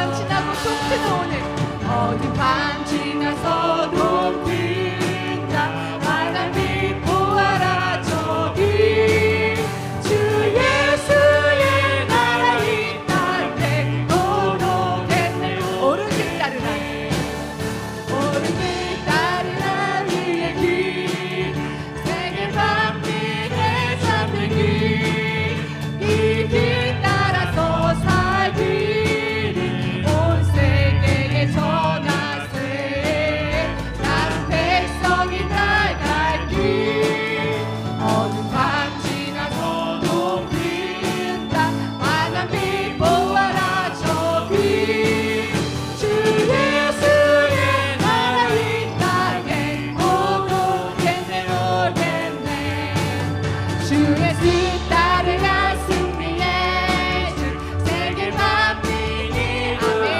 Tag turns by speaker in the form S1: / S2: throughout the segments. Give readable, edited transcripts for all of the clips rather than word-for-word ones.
S1: 밤 지나고 쏟트는 오늘 어두운 밤 지나서도 빈다 바람이 보아라 저기 주 예수의 나라 이 땅에 오르겠네 오르길 따르라 오르길 따르라 우리의 길 세계 밤빛에 잠든 길이길 따라서 살기를 온 세계에 전하세 나는 백성이 나갈 길 어두운 밤 지나서도 빈다 환한 빛 보아라 저기 주 예수의 나라 이 땅에 오겠네 오겠네 주 예수 따르라 승리의 주 세계 만민이 아멘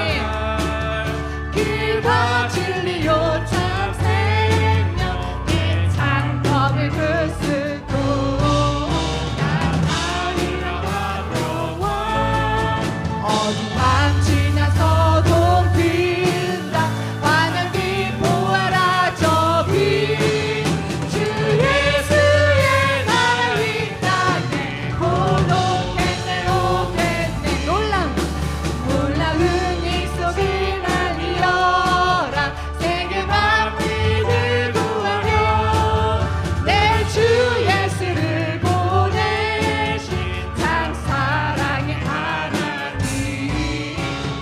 S1: 길과 진리요 참 생명 이 창법을 그스고 나가리라 하려와 어두운 밤 지나서도 빈다 환한 빛 보아라 저기 주 예수의 나라 이 땅에 오겠네 오겠네 놀라운 일 속에 날리어라 세계 만민을 구하려 내 주 예수를 보내신 참 사랑의 하나님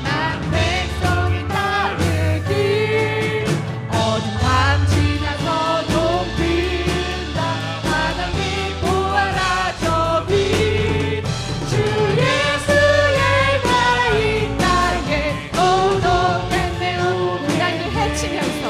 S1: 난 백성이 따르길 어두운 밤 지나서도 빈다 환한 빛 보아라 저기 주 예수의 나라 이 땅에 오겠네 고난을 헤치면서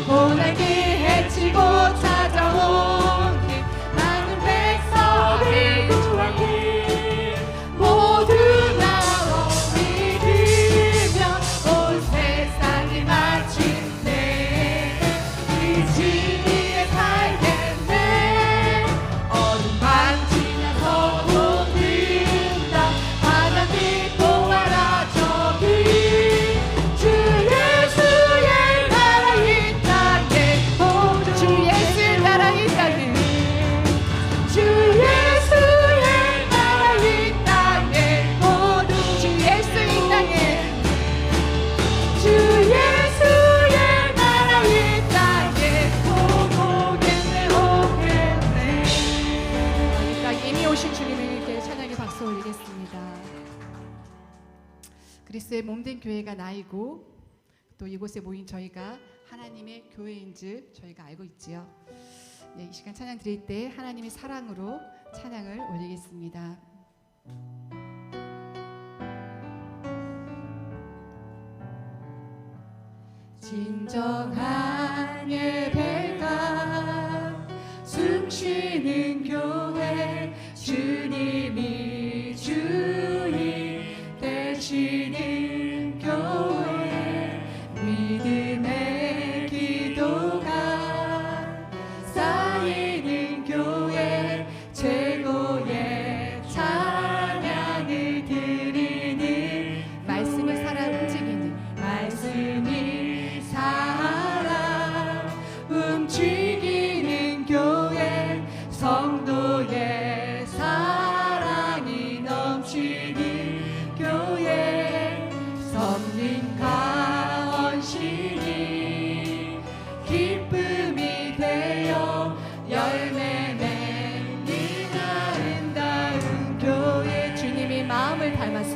S1: 고난을 헤치고 찾아온 길 많은 백성이 구하길 모두 나와 믿으며 온 세상이 마침내 이 진리에 살겠네 어두운 밤 지나서도 빈다 환한 빛 보아라 저기 주 예수의 나라 이 땅에 주 예수의 나라 이 땅에 주 예수의 나라 이 땅에 모두 주 예수 이 땅에 주 예수의 나라 이 땅에 오겠네 오겠네 이 땅에 이미 오신 주님에게 찬양의 박수 올리겠습니다. 그리스도의 몸된 교회가 나이고 또 이곳에 모인 저희가 하나님의 교회인 줄 저희가 알고 있지요. 네, 이 시간 찬양 드릴 때 하나님의 사랑으로 찬양을 올리겠습니다. 진정한 예배가 숨쉬는 교회 주님이 주인 되시는 교회 믿음의 기도가 쌓이는 교회 최고의 찬양을 드리는 말씀이 살아 움직이는 말씀이 살아 움직이는 교회 성도의 사랑이 넘치는 교회 섬김과 헌신이 기쁨이 되어 열매 맺는 아름다운 교회 주님의 마음을 닮아서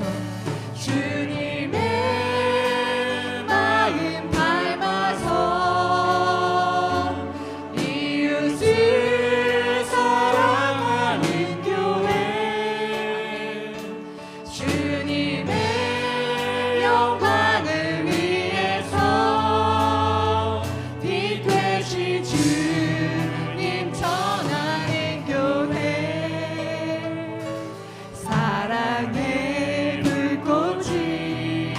S1: 주님의 마음 닮아서 이웃을 사랑하는 교회 주님의 영광을 위해서 빛 되신 주님 전하는 교회 사랑의 불꽃이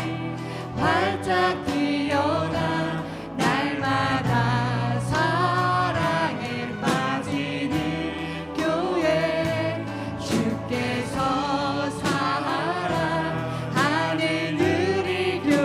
S1: 활짝 피어나 날마다 사랑에 빠지는 교회 주께서 사랑하는 우리 교회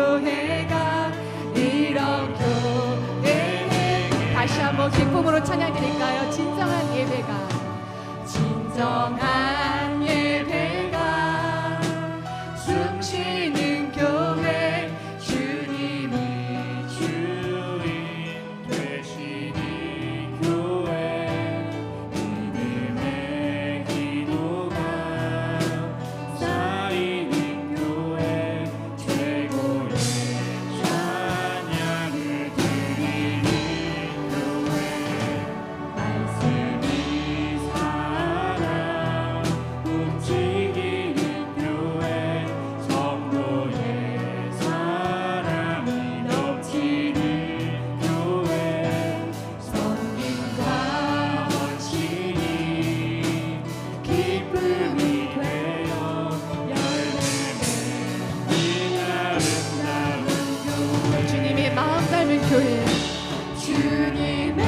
S1: 교회
S2: 주님의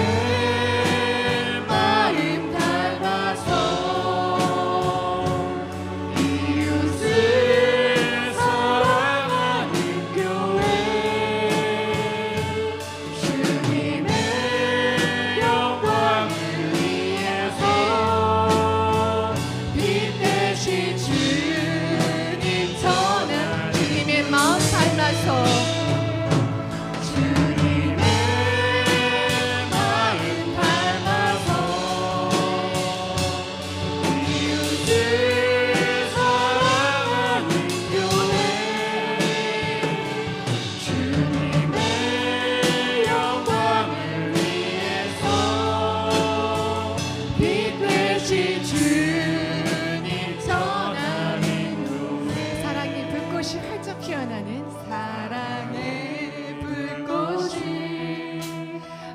S2: 마음 닮아서 이웃을 사랑하는 교회 주님의 영광을 위해서 빛 대신 주님 전하 주님의 마음 닮아서 주님의 마음 닮아서 이웃을 사랑하는 교회 주님의 영광을 위해서 빛 대신 주님 전하는 교회
S1: 사랑의 불꽃이 활짝 피어나는 사랑의
S2: 불꽃이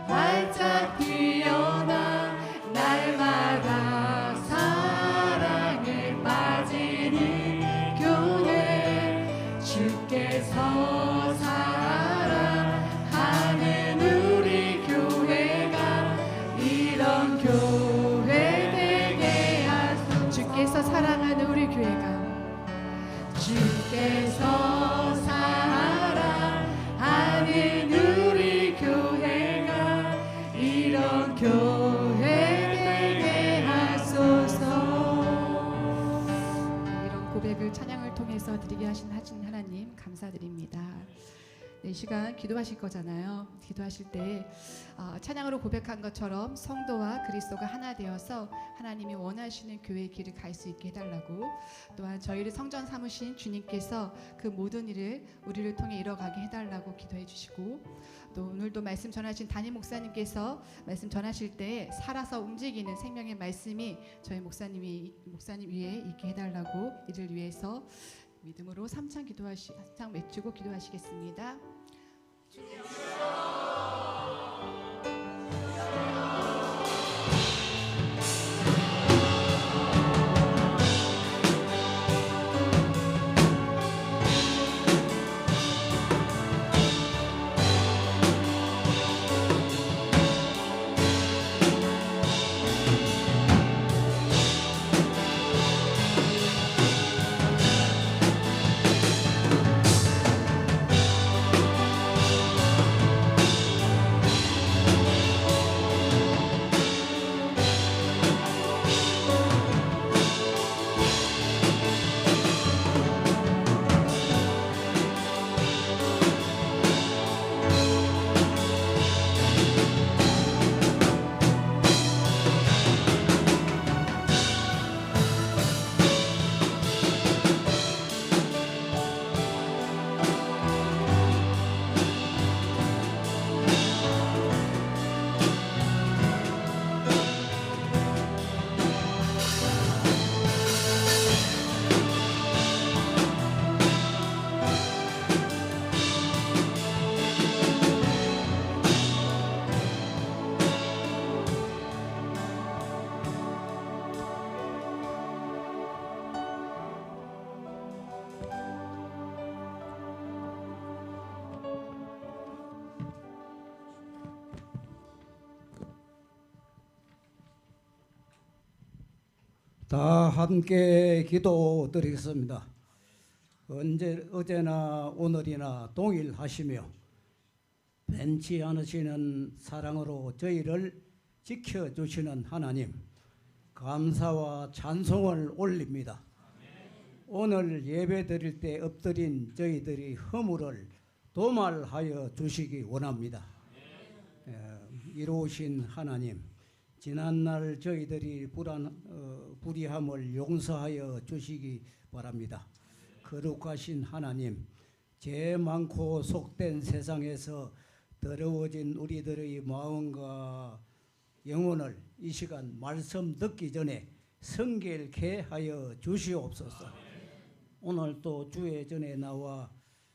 S2: 활짝 피어나 날마다 사랑에 빠지는 교회 주께서 사랑하는 우리 교회가 이런 교회 되게 하소서
S1: 주께서 사랑하는 우리 교회가
S2: 주께서 사랑하는 우리 교회가 이런 교회 되게 하소서.
S1: 이런 고백을 찬양을 통해서 드리게 하신 하나님 감사드립니다. 네, 이 시간 기도하실 거잖아요. 기도하실 때 찬양으로 고백한 것처럼 성도와 그리스도가 하나 되어서 하나님이 원하시는 교회의 길을 갈 수 있게 해달라고, 또한 저희를 성전 삼으신 주님께서 그 모든 일을 우리를 통해 이뤄가게 해달라고 기도해 주시고, 또 오늘도 말씀 전하신 담임 목사님께서 말씀 전하실 때 살아서 움직이는 생명의 말씀이 저희 목사님 위에 있게 해달라고, 이를 위해서 믿음으로 삼창 외치고 기도하시겠습니다.
S3: 다 함께 기도드리겠습니다. 어제나 오늘이나 동일하시며 변치 않으시는 사랑으로 저희를 지켜주시는 하나님, 감사와 찬송을 올립니다. 오늘 예배 드릴 때 엎드린 저희들이 허물을 도말하여 주시기 원합니다. 이로우신 하나님, 지난날 저희들이 불의함을 용서하여 주시기 바랍니다. 거룩하신 하나님, 죄 많고 속된 세상에서 더러워진 우리들의 마음과 영혼을 이 시간 말씀 듣기 전에 성결케 하여 주시옵소서. 오늘 또 주의 전에 나와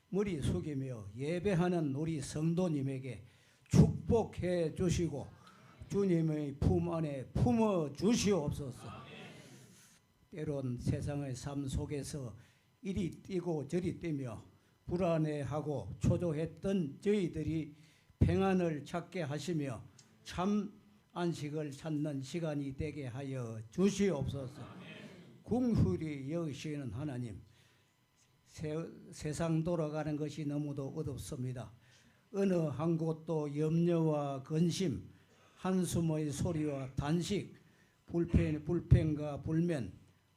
S3: 머리 숙이며 예배하는 우리 성도님에게 축복해 주시고 주님의 품 안에 품어 주시옵소서. 때론 세상의 삶 속에서 이리 뛰고 저리 뛰며 불안해하고 초조했던 저희들이 평안을 찾게 하시며 참 안식을 찾는 시간이 되게 하여 주시옵소서. 궁휼히 여기시는 하나님, 세상 돌아가는 것이 너무도 어둡습니다. 어느 한 곳도 염려와 근심, 한숨의 소리와 단식, 불평과 불면,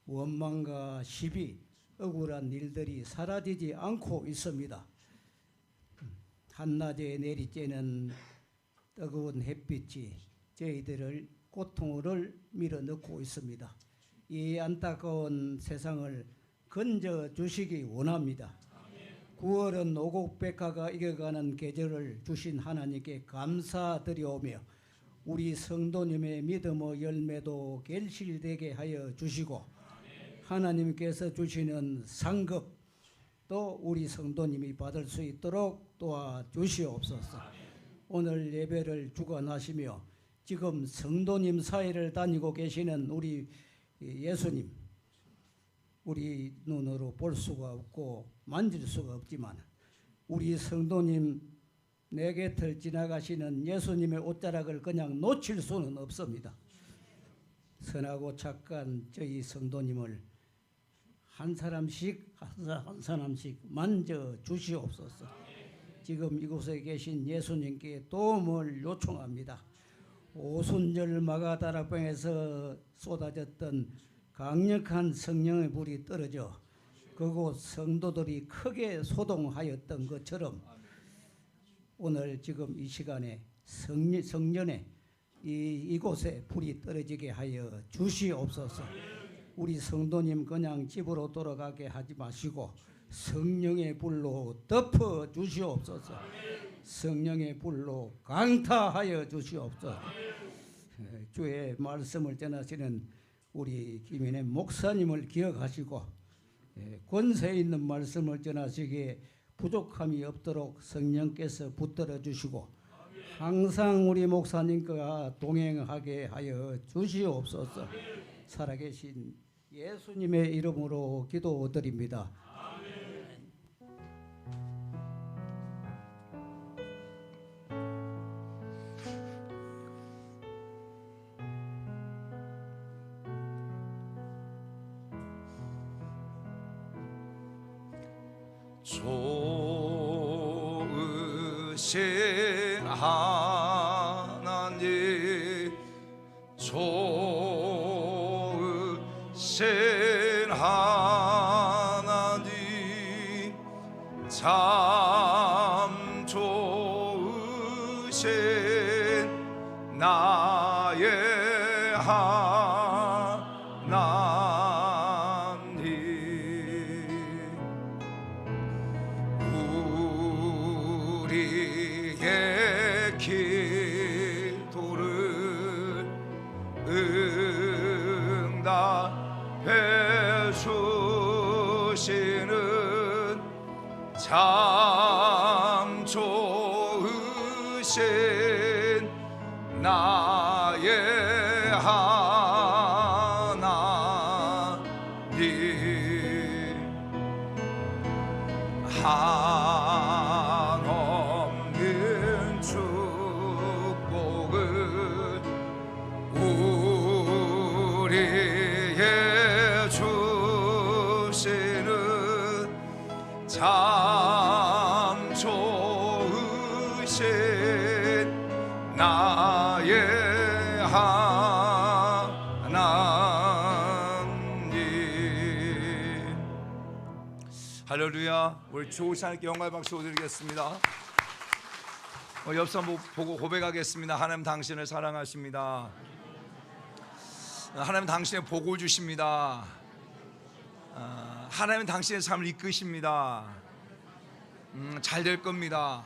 S3: 원망과 시비, 억울한 일들이 사라지지 않고 있습니다. 한낮에 내리쬐는 뜨거운 햇빛이 저희들을 고통을 밀어넣고 있습니다. 이 안타까운 세상을 건져 주시기 원합니다. 9월은 오곡백화가 익어가는 계절을 주신 하나님께 감사드리오며 우리 성도님의 믿음의 열매도 결실되게 하여 주시고 하나님께서 주시는 상급 또 우리 성도님이 받을 수 있도록 도와주시옵소서. 오늘 예배를 주관하시며 지금 성도님 사이를 다니고 계시는 우리 예수님, 우리 눈으로 볼 수가 없고 만질 수가 없지만 우리 성도님 내 곁을 지나가시는 예수님의 옷자락을 그냥 놓칠 수는 없습니다. 선하고 착한 저희 성도님을 한 사람씩 만져 주시옵소서. 지금 이곳에 계신 예수님께 도움을 요청합니다. 오순절 마가다락방에서 쏟아졌던 강력한 성령의 불이 떨어져 그곳 성도들이 크게 소동하였던 것처럼 오늘 지금 이 시간에 성년에 이곳에 불이 떨어지게 하여 주시옵소서. 우리 성도님 그냥 집으로 돌아가게 하지 마시고 성령의 불로 덮어 주시옵소서. 성령의 불로 강타하여 주시옵소서. 주의 말씀을 전하시는 우리 김인혜 목사님을 기억하시고 권세 있는 말씀을 전하시기에 부족함이 없도록 성령께서 붙들어 주시고 항상 우리 목사님과 동행하게 하여 주시옵소서. 살아계신 예수님의 이름으로 기도드립니다.
S4: 좋으신 하나님, 좋으신 하나님, 참 좋으신 나의 하나님, 우리의 기도를 응답해 주시는 참 좋으신 나의 하나님, 한없는 축복을 우리에게 주시는 참 좋으신 나의 하나님. 할렐루야. 우리 좋으신 하나님께 영광의 박수 드리겠습니다. 옆 사람 보고 고백하겠습니다. 하나님 당신을 사랑하십니다. 하나님 당신의 복을 주십니다. 하나님 당신의 삶을 이끄십니다. 잘 될 겁니다.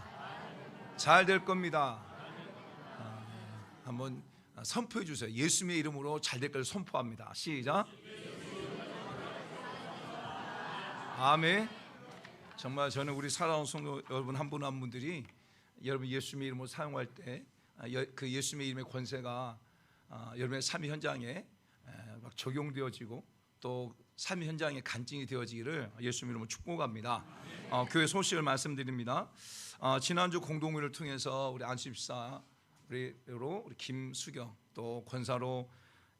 S4: 잘 될 겁니다. 한번 선포해 주세요. 예수님의 이름으로 잘 될 것을 선포합니다. 시작. 아멘. 정말 저는 우리 사랑하는 성도 여러분 한 분 한 분들이 여러분 예수님의 이름으로 사용할 때 그 예수님의 이름의 권세가 여러분의 삶의 현장에 막 적용되어지고 또 삶의 현장에 간증이 되어지기를 예수 이름으로 축복합니다. 교회 소식을 말씀드립니다. 지난주 공동회를 통해서 우리 안수집사 우리 김수경, 또 권사로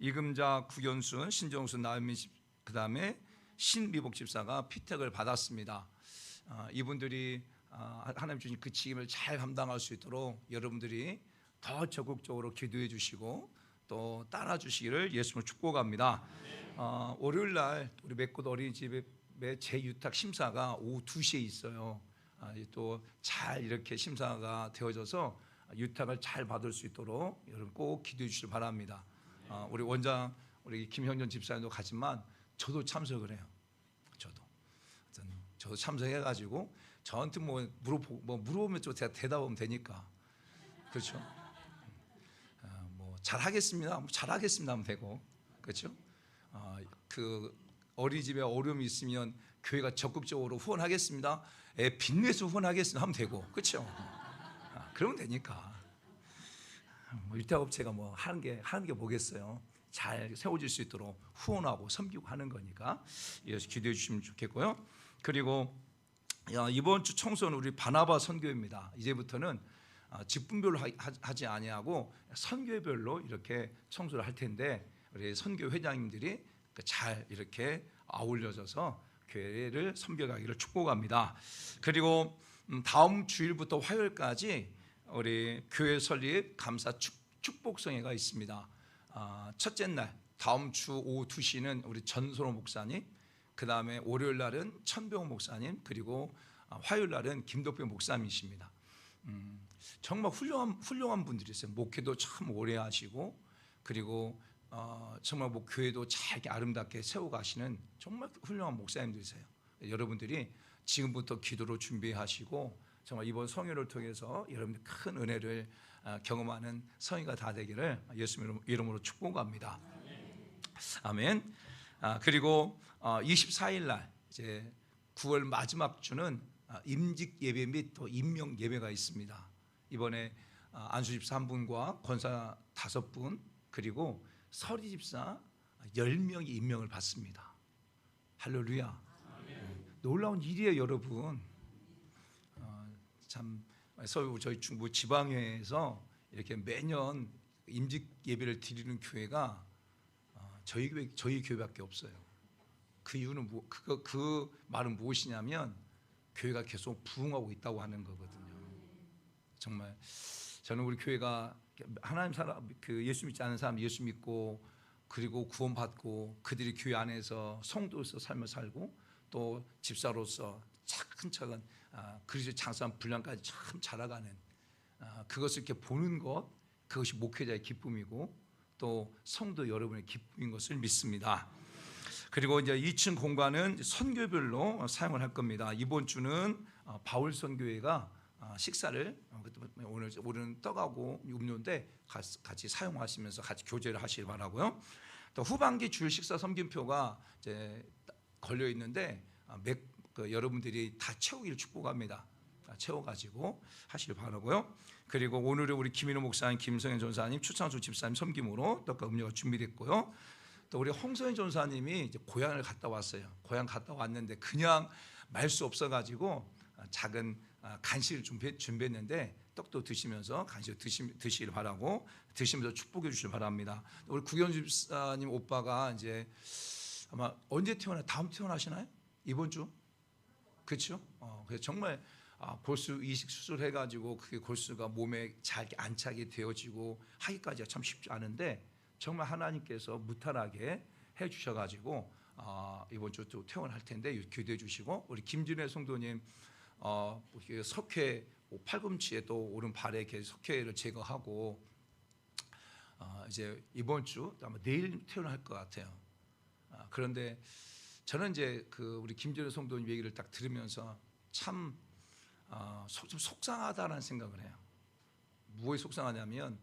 S4: 이금자, 구견순, 신정순, 나은민, 그 다음에 신미복 집사가 피택을 받았습니다. 이분들이 하나님 주신 그 책임을 잘 감당할 수 있도록 여러분들이 더 적극적으로 기도해 주시고 또 따라 주시기를 예수님을 축복합니다. 월요일 날 우리 맥꽃 어린이집의 재유탁 심사가 오후 2시에 있어요. 또 잘 이렇게 심사가 되어져서 유탁을 잘 받을 수 있도록 여러분 꼭 기도해 주시길 바랍니다. 우리 원장 우리 김형전 집사님도 가지만 저도 참석을 해요. 저도 참석해가지고 저한테 뭐 물어보면 좀 제가 대답하면 되니까, 그렇죠? 뭐 잘하겠습니다. 하면 되고, 그렇죠? 그 어린이집에 어려움이 있으면 교회가 적극적으로 후원하겠습니다. 빚내서 후원하겠습니다 하면 되고, 그렇죠? 그러면 되니까. 유탁업체가 뭐 하는 게 뭐겠어요? 잘 세워질 수 있도록 후원하고 섬기고 하는 거니까 이어서 기도해 주시면 좋겠고요. 그리고 이번 주 청소는 우리 바나바 선교회입니다. 이제부터는 직분별로 하지 아니하고 선교회별로 이렇게 청소를 할 텐데 우리 선교 회장님들이 잘 이렇게 아울러져서 교회를 섬겨가기를 축복합니다. 그리고 다음 주일부터 화요일까지 우리 교회 설립 감사 축복성회가 있습니다. 첫째 날 다음 주 오후 2시는 우리 전소로 목사님, 그 다음에 월요일 날은 천병호 목사님, 그리고 화요일 날은 김덕병 목사님이십니다. 정말 훌륭한 분들이세요. 목회도 참 오래 하시고, 그리고 정말 뭐 교회도 잘 아름답게 세워가시는 정말 훌륭한 목사님들이세요. 여러분들이 지금부터 기도로 준비하시고 정말 이번 성회를 통해서 여러분들 큰 은혜를 경험하는 성회가 다 되기를 예수 이름으로 축복합니다. 아멘. 그리고 24일 날 이제 9월 마지막 주는 임직 예배 및 또 임명 예배가 있습니다. 이번에 안수집사 1분과 권사 5분, 그리고 서리집사 10명이 임명을 받습니다. 할렐루야. 놀라운 일이에요, 여러분. 참 저희 중부 지방회에서 이렇게 매년 임직 예배를 드리는 교회가 저희 교회밖에 없어요. 그 이유는 그 말은 무엇이냐면 교회가 계속 부흥하고 있다고 하는 거거든요. 정말 저는 우리 교회가 하나님 사람, 그 예수 믿지 않은 사람 예수 믿고, 그리고 구원받고 그들이 교회 안에서 성도로서 삶을 살고 또 집사로서 차근차근 그리스도의 장사한 분량까지 참 자라가는 그것을 이렇게 보는 것, 그것이 목회자의 기쁨이고 또 성도 여러분의 기쁨인 것을 믿습니다. 그리고 이제 2층 공간은 선교별로 사용을 할 겁니다. 이번 주는 바울 선교회가 식사를 오늘은 떡하고 음료인데 같이 사용하시면서 같이 교제를 하시길 바라고요. 또 후반기 주일 식사 섬김표가 이제 걸려 있는데 여러분들이 다 채우기를 축복합니다. 채워가지고 하시길 바라고요. 그리고 오늘은 우리 김인호 목사님, 김성현 전사님, 추창수 집사님 섬김으로 떡과 음료가 준비됐고요. 또 우리 홍성현 전사님이 이제 고향을 갔다 왔어요. 고향 갔다 왔는데 그냥 말 수 없어가지고 작은 간식을 준비했는데 떡도 드시면서 간식을 드시길 바라고 드시면서 축복해 주시길 바랍니다. 우리 구경 집사님 오빠가 이제 아마 언제 다음 태어나시나요? 이번 주? 그렇죠? 그래서 정말 골수 이식 수술해가지고 그게 골수가 몸에 잘 안착이 되어지고 하기까지가 참 쉽지 않은데 정말 하나님께서 무탈하게 해주셔가지고 이번 주 또 퇴원할 텐데 기도해 주시고, 우리 김진애 성도님 석회 팔꿈치에 또 오른발에 석회를 제거하고 이제 이번 주 아마 내일 퇴원할 것 같아요. 그런데 저는 이제 그 우리 김진애 성도님 얘기를 딱 들으면서 참 좀 속상하다는 생각을 해요. 무엇이 속상하냐면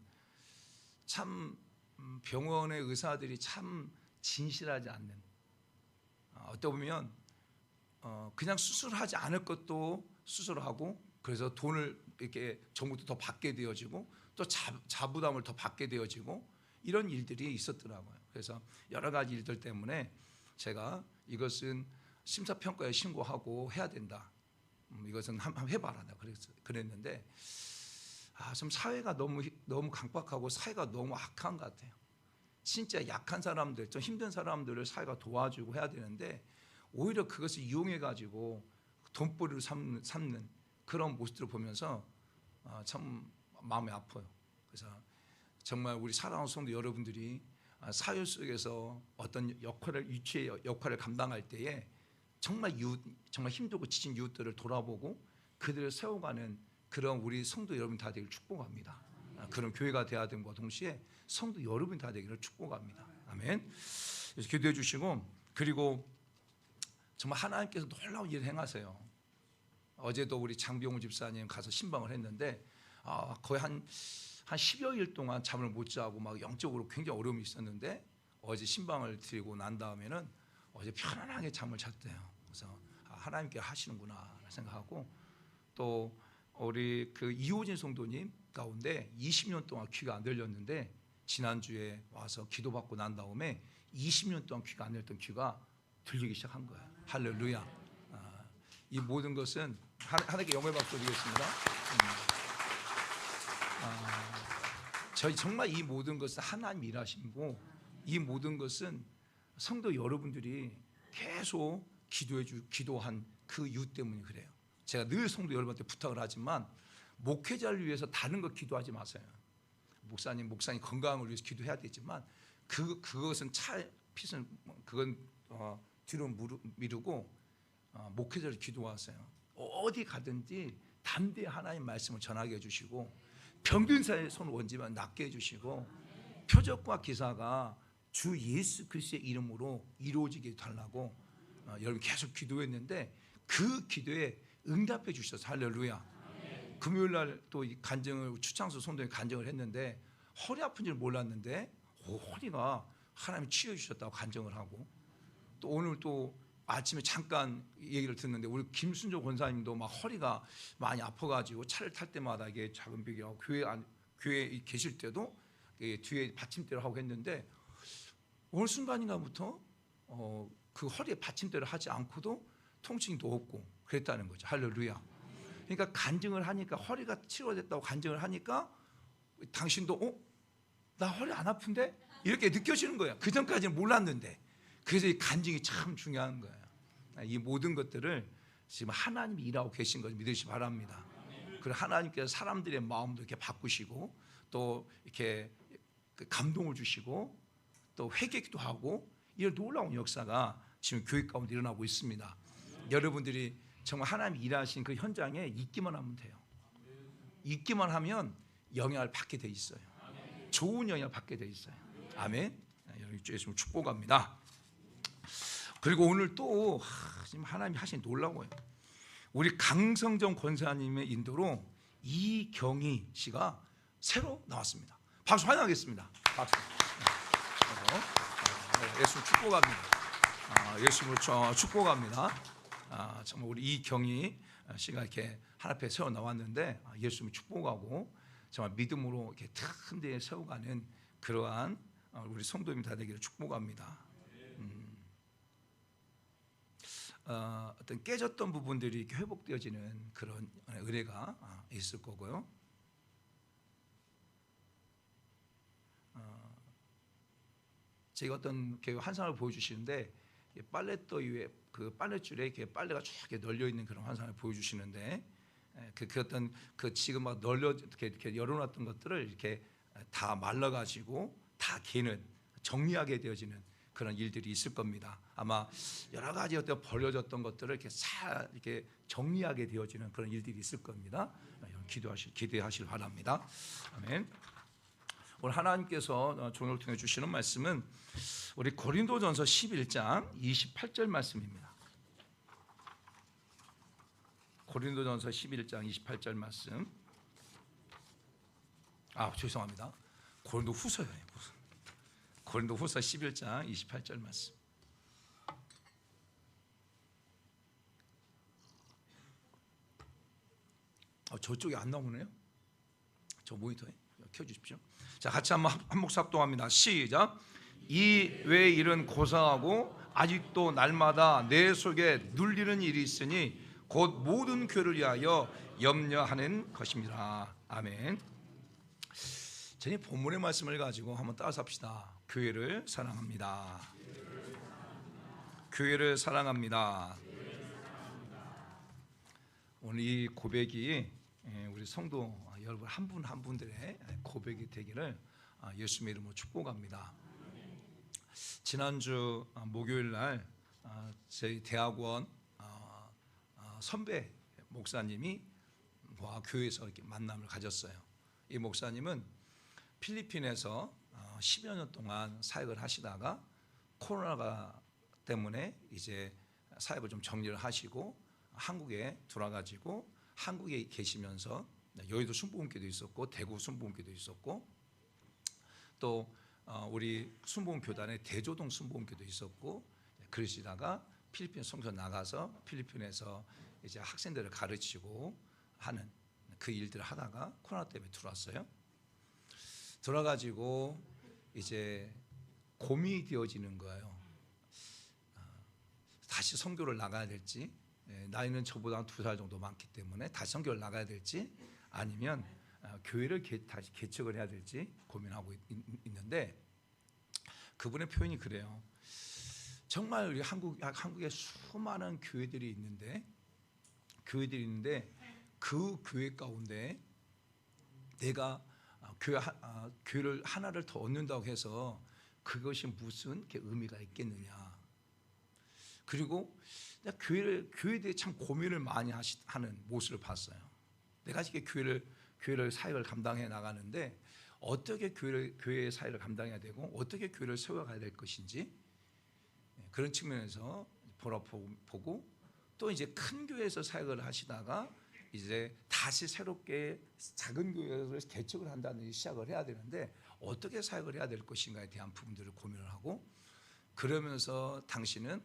S4: 참 병원의 의사들이 참 진실하지 않는, 어떻게 보면 그냥 수술하지 않을 것도 수술하고, 그래서 돈을 이렇게 정부도 더 받게 되어지고 또 자부담을 더 받게 되어지고 이런 일들이 있었더라고요. 그래서 여러 가지 일들 때문에 제가 이것은 심사평가에 신고하고 해야 된다. 이것은 한번 해봐라. 내가 그랬는데 좀 사회가 너무 강박하고 사회가 너무 악한 것 같아요. 진짜 약한 사람들, 좀 힘든 사람들을 사회가 도와주고 해야 되는데 오히려 그것을 이용해 가지고 돈벌이로 삼는 그런 모습들을 보면서 참 마음이 아파요. 그래서 정말 우리 사랑하는 성도 여러분들이 사회 속에서 어떤 위치의 역할을 감당할 때에 정말 힘들고 지친 이웃들을 돌아보고 그들을 세워가는 그런 우리 성도 여러분 다 되기를 축복합니다. 그런 교회가 되어야 되는 것과 동시에 성도 여러분 다 되기를 축복합니다. 아멘. 그래서 기도해 주시고, 그리고 정말 하나님께서 놀라운 일을 행하세요. 어제도 우리 장병호 집사님 가서 신방을 했는데 거의 한 10여일 동안 잠을 못 자고 막 영적으로 굉장히 어려움이 있었는데 어제 신방을 드리고 난 다음에는 어제 편안하게 잠을 잤대요. 그래서 하나님께 하시는구나 생각하고, 또 우리 그 이호진 성도님 가운데 20년 동안 귀가 안 들렸는데 지난주에 와서 기도받고 난 다음에 20년 동안 귀가 안 들렸던 귀가 들리기 시작한 거예요. 할렐루야. 이 모든 것은 하나님께 영광의 박수 드리겠습니다. 저희 정말 이 모든 것은 하나님 일하시고, 이 모든 것은 성도 여러분들이 계속 기도한 그 이유 때문에 그래요. 제가 늘 성도 여러분한테 부탁을 하지만 목회자를 위해서 다른 거 기도하지 마세요. 목사님 건강을 위해서 기도해야 되지만 그것은 그건 뒤로 미루고 목회자를 기도하세요. 어디 가든지 담대히 하나님 말씀을 전하게 해주시고, 병든 사이에 손 얹으면 낫게 해주시고, 표적과 기사가 주 예수 그리스도의 이름으로 이루어지게 달라고 여러분 계속 기도했는데 그 기도에 응답해 주셔서 할렐루야. 금요일 날 또 간증을 추창수 성도님 간증을 했는데 허리 아픈 줄 몰랐는데 허리가 하나님이 치유 주셨다고 간증을 하고, 또 오늘 또 아침에 잠깐 얘기를 듣는데 우리 김순조 권사님도 막 허리가 많이 아파가지고 차를 탈 때마다 이게 작은 비교하고 교회에 계실 때도 뒤에 받침대를 하고 했는데 어느 순간인가부터 그 허리에 받침대를 하지 않고도 통증도 없고 그랬다는 거죠. 할렐루야. 그러니까 간증을 하니까 허리가 치료됐다고 간증을 하니까 당신도 나 허리 안 아픈데? 이렇게 느껴지는 거예요. 그 전까지는 몰랐는데. 그래서 이 간증이 참 중요한 거예요. 이 모든 것들을 지금 하나님이 일하고 계신 것을 믿으시기 바랍니다. 그리고 하나님께서 사람들의 마음도 이렇게 바꾸시고 또 이렇게 감동을 주시고 또 회개도 하고 이런 놀라운 역사가 지금 교회 가운데 일어나고 있습니다. 여러분들이 정말 하나님이 일하신 그 현장에 있기만 하면 돼요. 있기만 하면 영향을 받게 돼 있어요. 좋은 영향을 받게 돼 있어요. 아멘. 여러분 주 예수님을 축복합니다. 그리고 오늘 또 지금 하나님이 하신 놀라운 거예요. 우리 강성정 권사님의 인도로 이경희 씨가 새로 나왔습니다. 박수 환영하겠습니다. 박수. 예수님 축복합니다. 예수님을 축복합니다. 정말 우리 이경희 씨가 이렇게 하나님 앞에 세워 나왔는데 예수님을 축복하고 정말 믿음으로 이렇게 큰 데에 세워가는 그러한 우리 성도님 다 되기를 축복합니다. 어떤 깨졌던 부분들이 이렇게 회복되어지는 그런 은혜가 있을 거고요. 제가 어떤 환상을 보여주시는데 빨랫터 위에 그 빨랫줄에 이렇게 빨래가 쫙 널려 있는 그런 환상을 보여주시는데 그 어떤 그 지금 막 널려 이렇게 열어놨던 것들을 이렇게 다 말라가지고 다 개는 정리하게 되어지는 그런 일들이 있을 겁니다. 아마 여러 가지 어떤 버려졌던 것들을 이렇게 정리하게 되어지는 그런 일들이 있을 겁니다. 기대하실 바랍니다. 아멘. 오늘 하나님께서 종을 통해 주시는 말씀은 우리 고린도전서 11장 28절 말씀입니다. 고린도전서 11장 28절 말씀. 죄송합니다. 고린도후서예요. 고린도후서 11장 28절 말씀. 저쪽에 안 나오네요. 저 모니터에 켜주십시오. 자, 같이 한번 한목 삽동합니다. 시작. 이 외의 일은 고상하고 아직도 날마다 내 속에 눌리는 일이 있으니 곧 모든 교회를 위하여 염려하는 것입니다. 아멘. 저희 본문의 말씀을 가지고 한번 따라서 합시다. 교회를 사랑합니다. 교회를 사랑합니다. 오늘 이 고백이 우리 성도 여러분 한 분 한 분들의 고백이 되기를 예수님의 이름으로 축복합니다. 지난주 목요일 날 저희 대학원 선배 목사님이 교회에서 이렇게 만남을 가졌어요. 이 목사님은 필리핀에서 10여 년 동안 사역을 하시다가 코로나가 때문에 이제 사역을 좀 정리를 하시고 한국에 돌아가지고 한국에 계시면서 여의도 순복음교도 있었고 대구 순복음교도 있었고 또 우리 순복음교단의 대조동 순복음교도 있었고 그러시다가 필리핀 선교 나가서 필리핀에서 이제 학생들을 가르치고 하는 그 일들을 하다가 코로나 때문에 들어왔어요. 들어가지고 이제 고민이 되어지는 거예요. 다시 선교를 나가야 될지, 나이는 저보다 2살 정도 많기 때문에 다시 선교를 나가야 될지 아니면 교회를 다시 개척을 해야 될지 고민하고 있는데 그분의 표현이 그래요. 정말 우리 한국에 수많은 교회들이 있는데 그 교회 가운데 내가 교회를 하나를 더 얻는다고 해서 그것이 무슨 의미가 있겠느냐. 그리고 교회에 대해 참 고민을 많이 하는 모습을 봤어요. 내가 이렇게 교회를 사역을 감당해 나가는데 어떻게 교회의 사역을 감당해야 되고 어떻게 교회를 세워가야 될 것인지 그런 측면에서 보고 또 이제 큰 교회에서 사역을 하시다가 이제 다시 새롭게 작은 교회를 개척을 한다는 시작을 해야 되는데 어떻게 사역을 해야 될 것인가에 대한 부분들을 고민을 하고 그러면서 당신은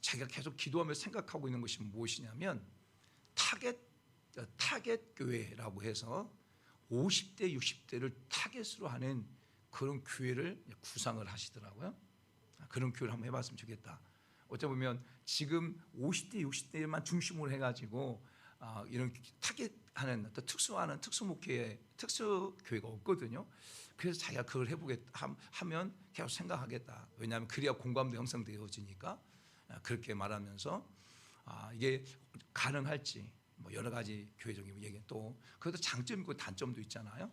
S4: 자기가 계속 기도하면서 생각하고 있는 것이 무엇이냐면 타겟 교회라고 해서 50대 60대를 타겟으로 하는 그런 교회를 구상을 하시더라고요. 그런 교회를 한번 해봤으면 좋겠다. 어쩌 보면 지금 50대 60대만 중심으로 해가지고 이런 타겟하는 특수하는 특수교회가 없거든요. 그래서 자기가 그걸 하면 계속 생각하겠다. 왜냐하면 그래야 공감도 형성되어지니까 그렇게 말하면서 이게 가능할지 뭐 여러 가지 교회적인 얘기 또 그것도 장점 있고 단점도 있잖아요.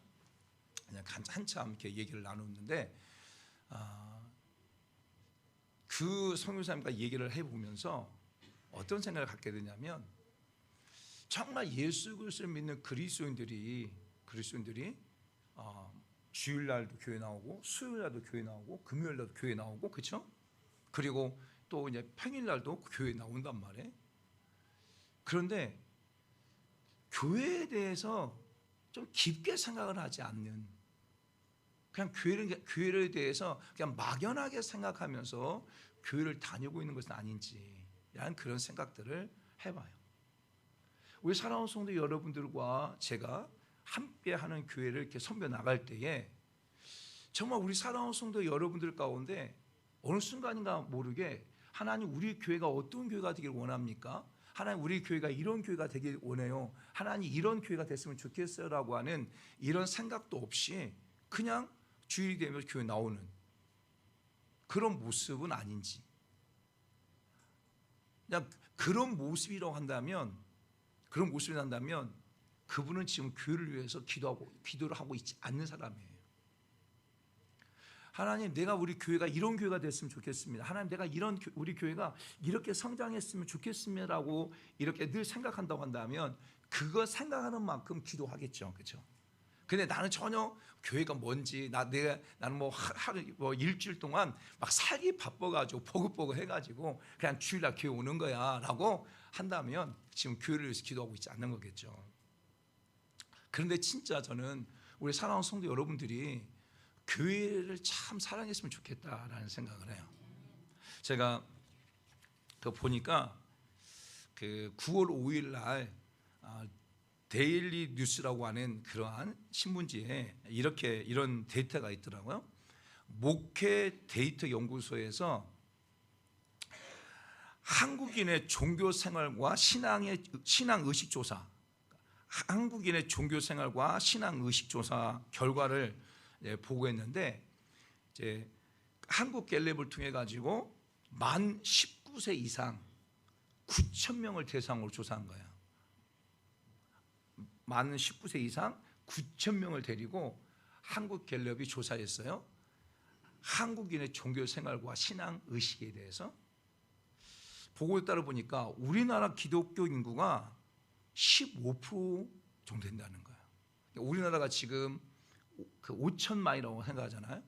S4: 그냥 한참 이렇게 얘기를 나누는데 그 선교사님과 얘기를 해보면서 어떤 생각을 갖게 되냐면 정말 예수 그리스도를 믿는 그리스도인들이 주일날도 교회 나오고 수요일날도 교회 나오고 금요일날도 교회 나오고 그렇죠? 그리고 또 이제 평일날도 교회 나온단 말이에요. 그런데 교회에 대해서 좀 깊게 생각을 하지 않는 그냥 교회에 대해서 그냥 막연하게 생각하면서 교회를 다니고 있는 것은 아닌지라는 그런 생각들을 해봐요. 우리 사랑하는 성도 여러분들과 제가 함께하는 교회를 이렇게 선배 나갈 때에 정말 우리 사랑하는 성도 여러분들 가운데 어느 순간인가 모르게 하나님 우리 교회가 어떤 교회가 되길 원합니까? 하나님 우리 교회가 이런 교회가 되길 원해요. 하나님 이런 교회가 됐으면 좋겠어요라고 하는 이런 생각도 없이 그냥 주일이 되면 교회 나오는 그런 모습은 아닌지 그냥 그런 모습이라고 한다면 그분은 지금 교회를 위해서 기도를 하고 있지 않는 사람이에요. 하나님 내가 우리 교회가 이런 교회가 됐으면 좋겠습니다. 하나님 내가 우리 교회가 이렇게 성장했으면 좋겠습니다라고 이렇게 늘 생각한다고 한다면 그거 생각하는 만큼 기도하겠죠. 그렇죠? 근데 나는 전혀 교회가 뭔지 나는 뭐 하루 일주일 동안 막 살기 바빠가지고 버긋버긋 해가지고 그냥 주일날 교회 오는 거야라고 한다면 지금 교회를 위해서 기도하고 있지 않는 거겠죠. 그런데 진짜 저는 우리 사랑하는 성도 여러분들이 교회를 참 사랑했으면 좋겠다라는 생각을 해요. 제가 보니까 그 9월 5일 날 데일리 뉴스라고 하는 그러한 신문지에 이런 데이터가 있더라고요. 목회 데이터 연구소에서 한국인의 종교 생활과 신앙 의식 조사, 한국인의 종교 생활과 신앙 의식 조사 결과를 보고했는데, 이제 한국 갤럽을 통해 가지고 만 19세 이상 9,000명을 대상으로 조사한 거예요. 만 19세 이상 9,000명을 데리고 한국 갤럽이 조사했어요. 한국인의 종교 생활과 신앙 의식에 대해서. 보고에 따라 보니까 우리나라 기독교 인구가 15% 정도 된다는 거예요. 우리나라가 지금 그 5천만이라고 생각하잖아요.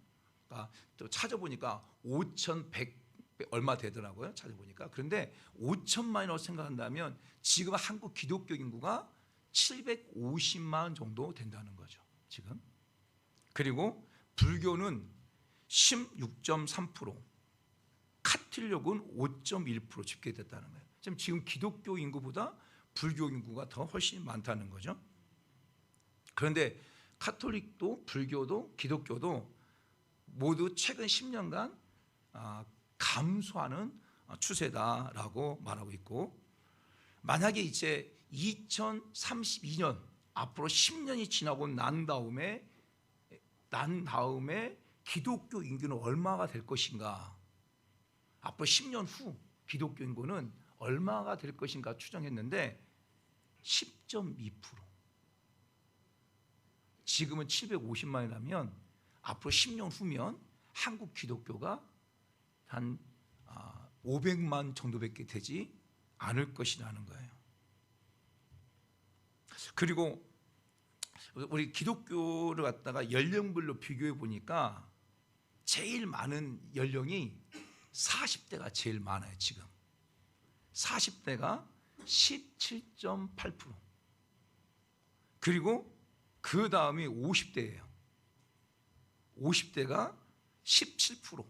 S4: 그러니까 또 찾아보니까 5,100 얼마 되더라고요. 찾아보니까. 그런데 5천만이라고 생각한다면 지금 한국 기독교 인구가 750만 정도 된다는 거죠. 지금. 그리고 불교는 16.3%, 카톨릭은 5.1% 집계됐다는 거예요. 지금 기독교 인구보다 불교 인구가 더 훨씬 많다는 거죠. 그런데 카톨릭도 불교도 기독교도 모두 최근 10년간 감소하는 추세다라고 말하고 있고, 만약에 이제 2032년 앞으로 10년이 지나고 난 다음에 기독교 인구는 얼마가 될 것인가? 앞으로 10년 후 기독교 인구는 얼마가 될 것인가 추정했는데 10.2%. 지금은 750만이라면 앞으로 10년 후면 한국 기독교가 한 500만 정도밖에 되지 않을 것이라는 거예요. 그리고 우리 기독교를 갖다가 연령별로 비교해 보니까 제일 많은 연령이 40대가 제일 많아요. 지금 40대가 17.8%, 그리고 그 다음이 50대예요. 50대가 17%,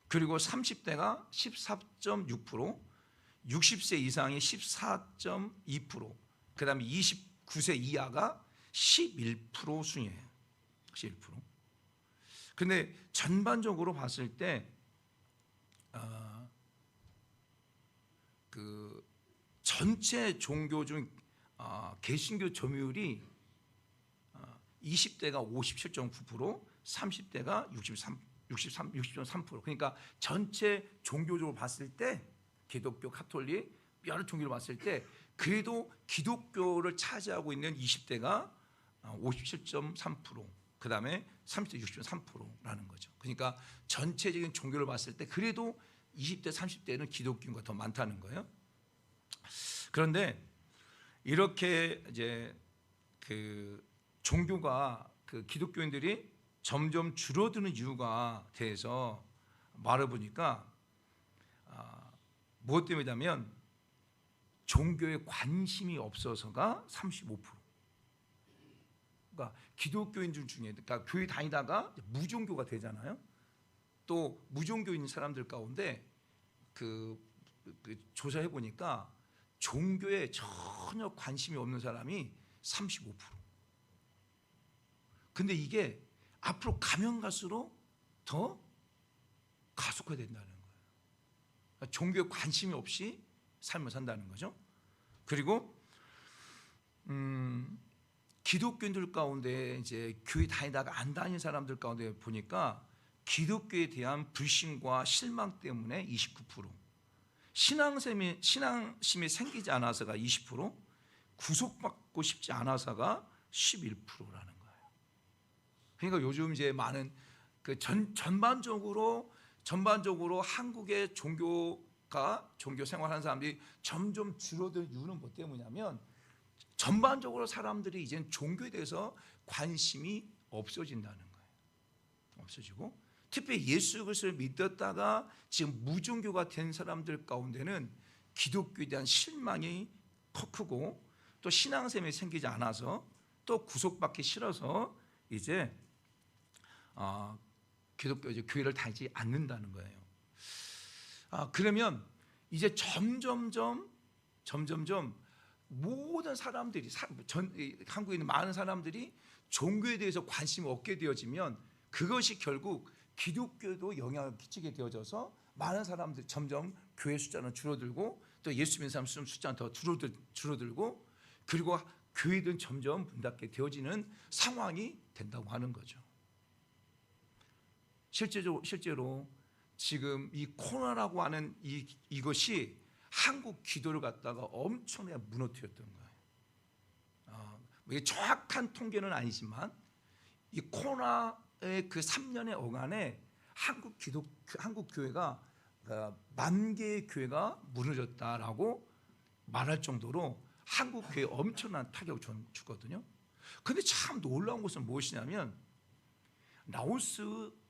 S4: 그리고 30대가 14.6%, 60세 이상이 14.2%, 그 다음에 29세 이하가 11% 순이에요. 11%. 근데 전반적으로 봤을 때 그 전체 종교 중 개신교 점유율이 20대가 57.9%, 30대가 60.3%. 그러니까 전체 종교적으로 봤을 때 기독교, 카톨릭 여러 종교를 봤을 때 그래도 기독교를 차지하고 있는 20대가 57.3%, 그 다음에 30대 60.3%라는 거죠. 그러니까 전체적인 종교를 봤을 때 그래도 20대, 30대는 기독교가 더 많다는 거예요. 그런데 이렇게 이제 그 종교가 그 기독교인들이 점점 줄어드는 이유가 대해서 말해보니까 무엇 때문이냐면 종교에 관심이 없어서가 35%. 그러니까 기독교인들 중에, 그러니까 교회 다니다가 무종교가 되잖아요. 또 무종교 있는 사람들 가운데 그 조사해 보니까 종교에 전혀 관심이 없는 사람이 35%. 근데 이게 앞으로 가면 갈수록 더 가속화된다는 거예요. 그러니까 종교에 관심이 없이 삶을 산다는 거죠. 그리고 기독교인들 가운데 이제 교회 다니다가 안 다니는 사람들 가운데 보니까 기독교에 대한 불신과 실망 때문에 29%, 신앙심이 생기지 않아서가 20%, 구속받고 싶지 않아서가 11%라는 거예요. 그러니까 요즘 이제 많은 그 전반적으로 한국의 종교 생활하는 사람들이 점점 줄어들 이유는 뭐 때문이냐면 전반적으로 사람들이 이제 종교에 대해서 관심이 없어진다는 거예요. 없어지고, 특히 예수 그리스도를 믿었다가 지금 무종교가 된 사람들 가운데는 기독교에 대한 실망이 크고 또 신앙생활이 생기지 않아서 또 구속받기 싫어서 이제 기독교 이제 교회를 다니지 않는다는 거예요. 그러면 이제 점점점 모든 사람들이 한국에 있는 많은 사람들이 종교에 대해서 관심을 얻게 되어지면 그것이 결국 기독교에도 영향을 끼치게 되어져서 많은 사람들이 점점 교회 숫자는 줄어들고 또 예수 믿는 사람 숫자는 더 줄어들고 그리고 교회들은 점점 문 닫게 되어지는 상황이 된다고 하는 거죠. 실제로 지금 이 코로나라고 하는 이것이 한국 기도를 갖다가 엄청나게 무너뜨렸던 거예요. 이게 정확한 통계는 아니지만 이 코로나의 그 3년의 어간에 한국 교회가 만 개의 교회가 무너졌다라고 말할 정도로 한국 교회에 엄청난 타격을 줬거든요. 그런데 참 놀라운 것은 무엇이냐면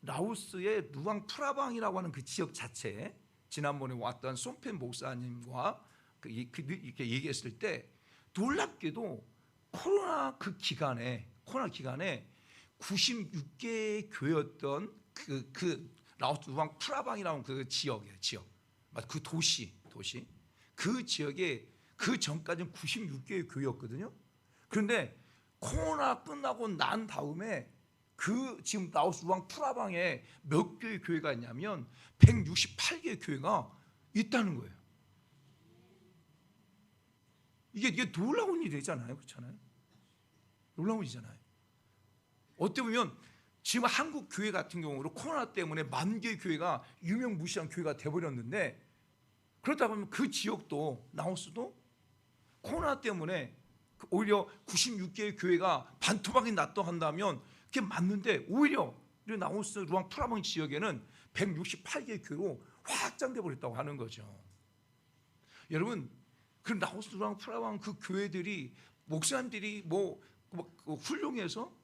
S4: 라오스의 루앙프라방이라고 하는 그 지역 자체에 지난번에 왔던 손펜 목사님과 이렇게 얘기했을 때 놀랍게도 코로나 기간에 96개의 교회였던 그 라오스 루앙프라방이라는 그 지역 그 도시 그 지역에 그 전까지는 96개의 교회였거든요. 그런데 코로나 끝나고 난 다음에 그 지금 라오스 루앙프라방에 몇 개의 교회가 있냐면 168개의 교회가 있다는 거예요. 이게 놀라운 일이잖아요, 그렇잖아요. 놀라운 일이잖아요. 어떻게 보면 지금 한국 교회 같은 경우로 코로나 때문에 만 개의 교회가 유명무실한 교회가 돼버렸는데 그렇다 보면 그 지역도 라오스도 코로나 때문에 오히려 96개의 교회가 반토막이 났다 한다면 그게 맞는데 오히려 라오스 루앙프라방 지역에는 168개의 교회로 확장돼 버렸다고 하는 거죠. 여러분, 그 라오스 루앙프라방 그 교회들이 목사님들이 훌륭해서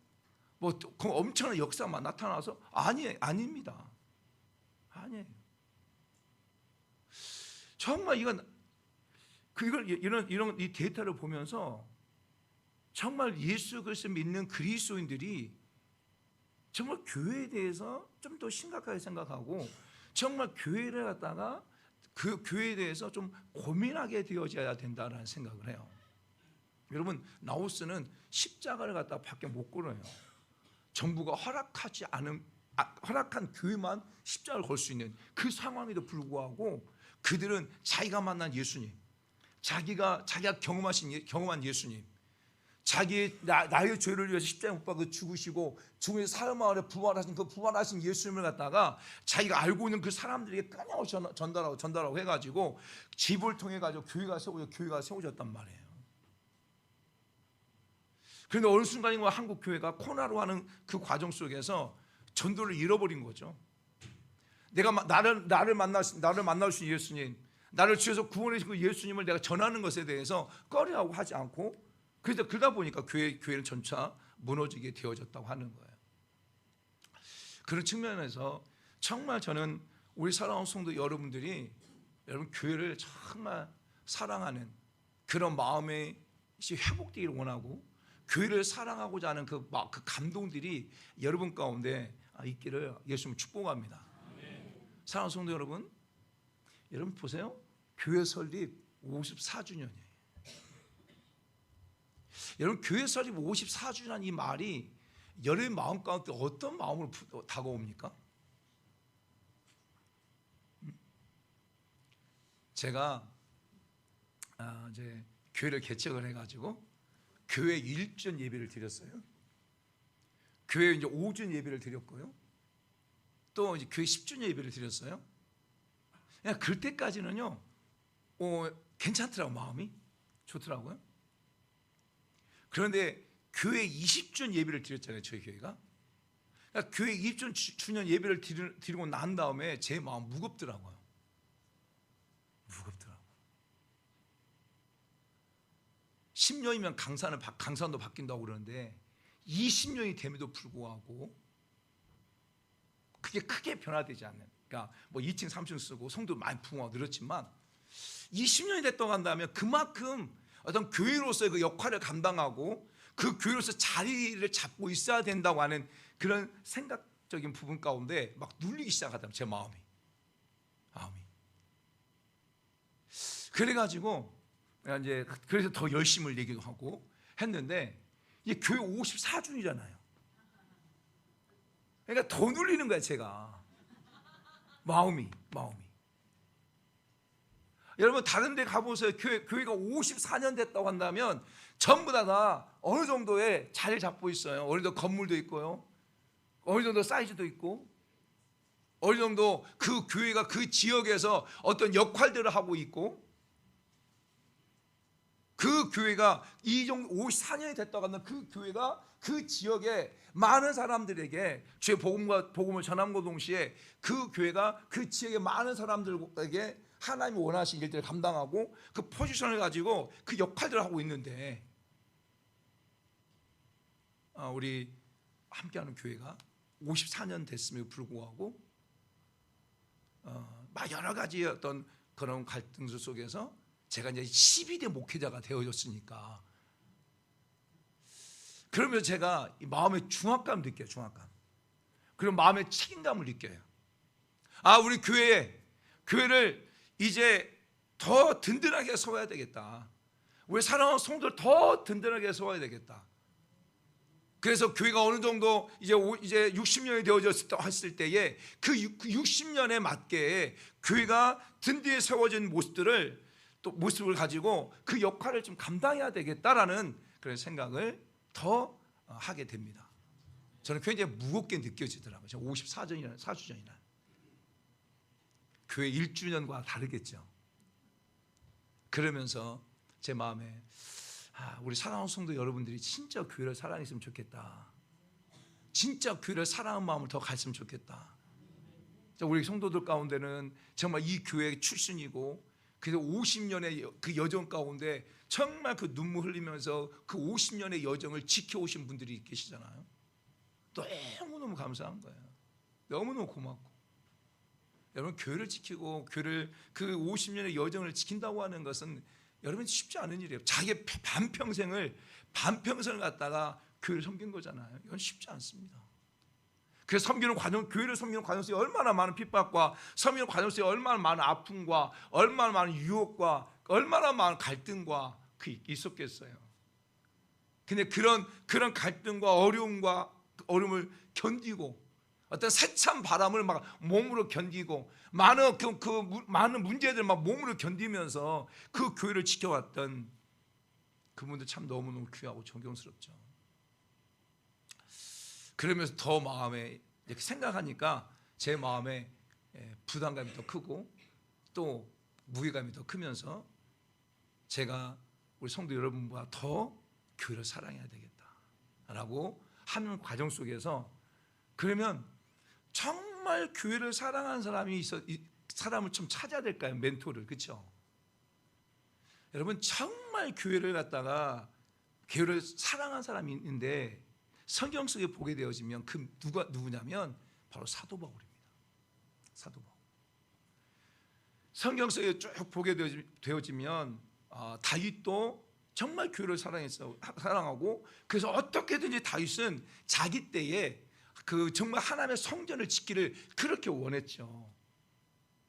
S4: 그 엄청난 역사만 나타나서 아닙니다. 아니에요. 정말 이런 이 데이터를 보면서 정말 예수 그리스도를 믿는 그리스도인들이 정말 교회에 대해서 좀 더 심각하게 생각하고 정말 교회를 갖다가 그 교회에 대해서 좀 고민하게 되어져야 된다는 생각을 해요. 여러분, 라오스는 십자가를 갖다가 밖에 못 걸어요. 정부가 허락한 교회만 십자가를 걸 수 있는 그 상황에도 불구하고 그들은 자기가 만난 예수님, 자기가 경험한 예수님, 나의 죄를 위해서 십자가에 못 박아 죽으시고 죽으셔서 사흘 만에 부활하신 예수님을 갖다가 자기가 알고 있는 그 사람들에게 끊임없이 전달하고 해가지고 집을 통해 가지고 교회가 세워졌단 말이에요. 그런데 어느 순간인가 한국 교회가 코로나로 하는 그 과정 속에서 전도를 잃어버린 거죠. 나를 만날 수 있는 예수님, 나를 주에서 구원해 주신 그 예수님을 내가 전하는 것에 대해서 꺼려하고 하지 않고 그러다 보니까 교회는 전차 무너지게 되어졌다고 하는 거예요. 그런 측면에서 정말 저는 우리 사랑하는 성도 여러분 교회를 정말 사랑하는 그런 마음이 회복되기를 원하고 교회를 사랑하고자 하는 그 감동들이 여러분 가운데 있기를 예수님 축복합니다. 사랑하는 성도 여러분 보세요. 교회 설립 54주년이에요. 여러분, 교회 설립 54주년 이 말이 여러분 마음 가운데 어떤 마음으로 다가옵니까? 제가 이제 교회를 개척을 해가지고 교회 1전 예배를 드렸어요. 교회 이제 5전 예배를 드렸고요. 또 이제 교회 10전 예배를 드렸어요. 그냥 그때까지는요, 괜찮더라고, 마음이 좋더라고요. 그런데 교회 20전 예배를 드렸잖아요, 저희 교회가. 그러니까 교회 20주년 예배를 드리고 난 다음에 제 마음 무겁더라고요. 10년이면 강산도 바뀐다고 그러는데 20년이 됨에도 불구하고 그게 크게 변화되지 않는, 그러니까 2층 3층 쓰고 성도 많이 부흥하고 늘었지만 20년이 됐다고 한다면 그만큼 어떤 교회로서의 그 역할을 감당하고 그 교회로서 자리를 잡고 있어야 된다고 하는 그런 생각적인 부분 가운데 막 눌리기 시작하더라고요, 제 마음이. 그래가지고 내가 이제 그래서 더 열심을 내기도 하고 했는데 이제 교회 54주년이잖아요. 그러니까 더 눌리는 거야 제가. 마음이. 여러분 다른 데 가보세요. 교회가 54년 됐다고 한다면 전부 다 어느 정도의 자리를 잡고 있어요. 어느 정도 건물도 있고요. 어느 정도 사이즈도 있고 어느 정도 그 교회가 그 지역에서 어떤 역할들을 하고 있고 그 교회가 이 정도 54년이 됐다고 한다면 그 교회가 그 지역에 많은 사람들에게 주의 복음을 전함과 동시에 그 교회가 그 지역의 많은 사람들에게 하나님이 원하신 일들을 감당하고 그 포지션을 가지고 그 역할들을 하고 있는데 우리 함께하는 교회가 54년 됐음에도 불구하고 막 여러 가지 어떤 그런 갈등들 속에서 제가 이제 12대 목회자가 되어졌으니까 그러면 제가 마음의 중압감을 느껴요. 중압감. 그리고 마음의 책임감을 느껴요. 우리 교회를 이제 더 든든하게 세워야 되겠다. 우리 사랑하는 성도를 더 든든하게 세워야 되겠다. 그래서 교회가 어느 정도 이제 60년이 되어졌을 때에 그 60년에 맞게 교회가 든든히 세워진 모습을 가지고 그 역할을 좀 감당해야 되겠다라는 그런 생각을 더 하게 됩니다. 저는 굉장히 무겁게 느껴지더라고요. 54주년이나 교회 1주년과 다르겠죠. 그러면서 제 마음에 우리 사랑하는 성도 여러분들이 진짜 교회를 사랑했으면 좋겠다. 진짜 교회를 사랑하는 마음을 더 가졌으면 좋겠다. 우리 성도들 가운데는 정말 이 교회 출신이고 그래서 50년의 그 여정 가운데 정말 그 눈물 흘리면서 그 50년의 여정을 지켜오신 분들이 계시잖아요. 너무너무 감사한 거예요. 너무너무 고맙고. 여러분 교회를 지키고 교회를 그 50년의 여정을 지킨다고 하는 것은 여러분 쉽지 않은 일이에요. 자기의 반평생을 갖다가 교회를 섬긴 거잖아요. 이건 쉽지 않습니다. 그래서 교회를 섬기는 과정 속에 얼마나 많은 핍박과 섬기는 과정 속에 얼마나 많은 아픔과 얼마나 많은 유혹과 얼마나 많은 갈등과 있었겠어요. 근데 그런 갈등과 어려움을 견디고 어떤 세찬 바람을 막 몸으로 견디고 많은 많은 문제들 막 몸으로 견디면서 그 교회를 지켜왔던 그분들 참 너무너무 귀하고 존경스럽죠. 그러면서 더 마음에 이렇게 생각하니까 제 마음에 부담감이 더 크고 또 무게감이 더 크면서 제가 우리 성도 여러분과 더 교회를 사랑해야 되겠다라고 하는 과정 속에서 그러면 정말 교회를 사랑하는 사람을 좀 찾아야 될까요? 멘토를. 그렇죠? 여러분 정말 교회를 사랑하는 사람이 있는데 성경 속에 보게 되어지면 그 누구냐면 바로 사도 바울입니다. 사도 바울. 성경 속에 쭉 보게 되어지면 다윗도 정말 교회를 사랑하고 그래서 어떻게든지 다윗은 자기 때에 정말 하나님의 성전을 짓기를 그렇게 원했죠.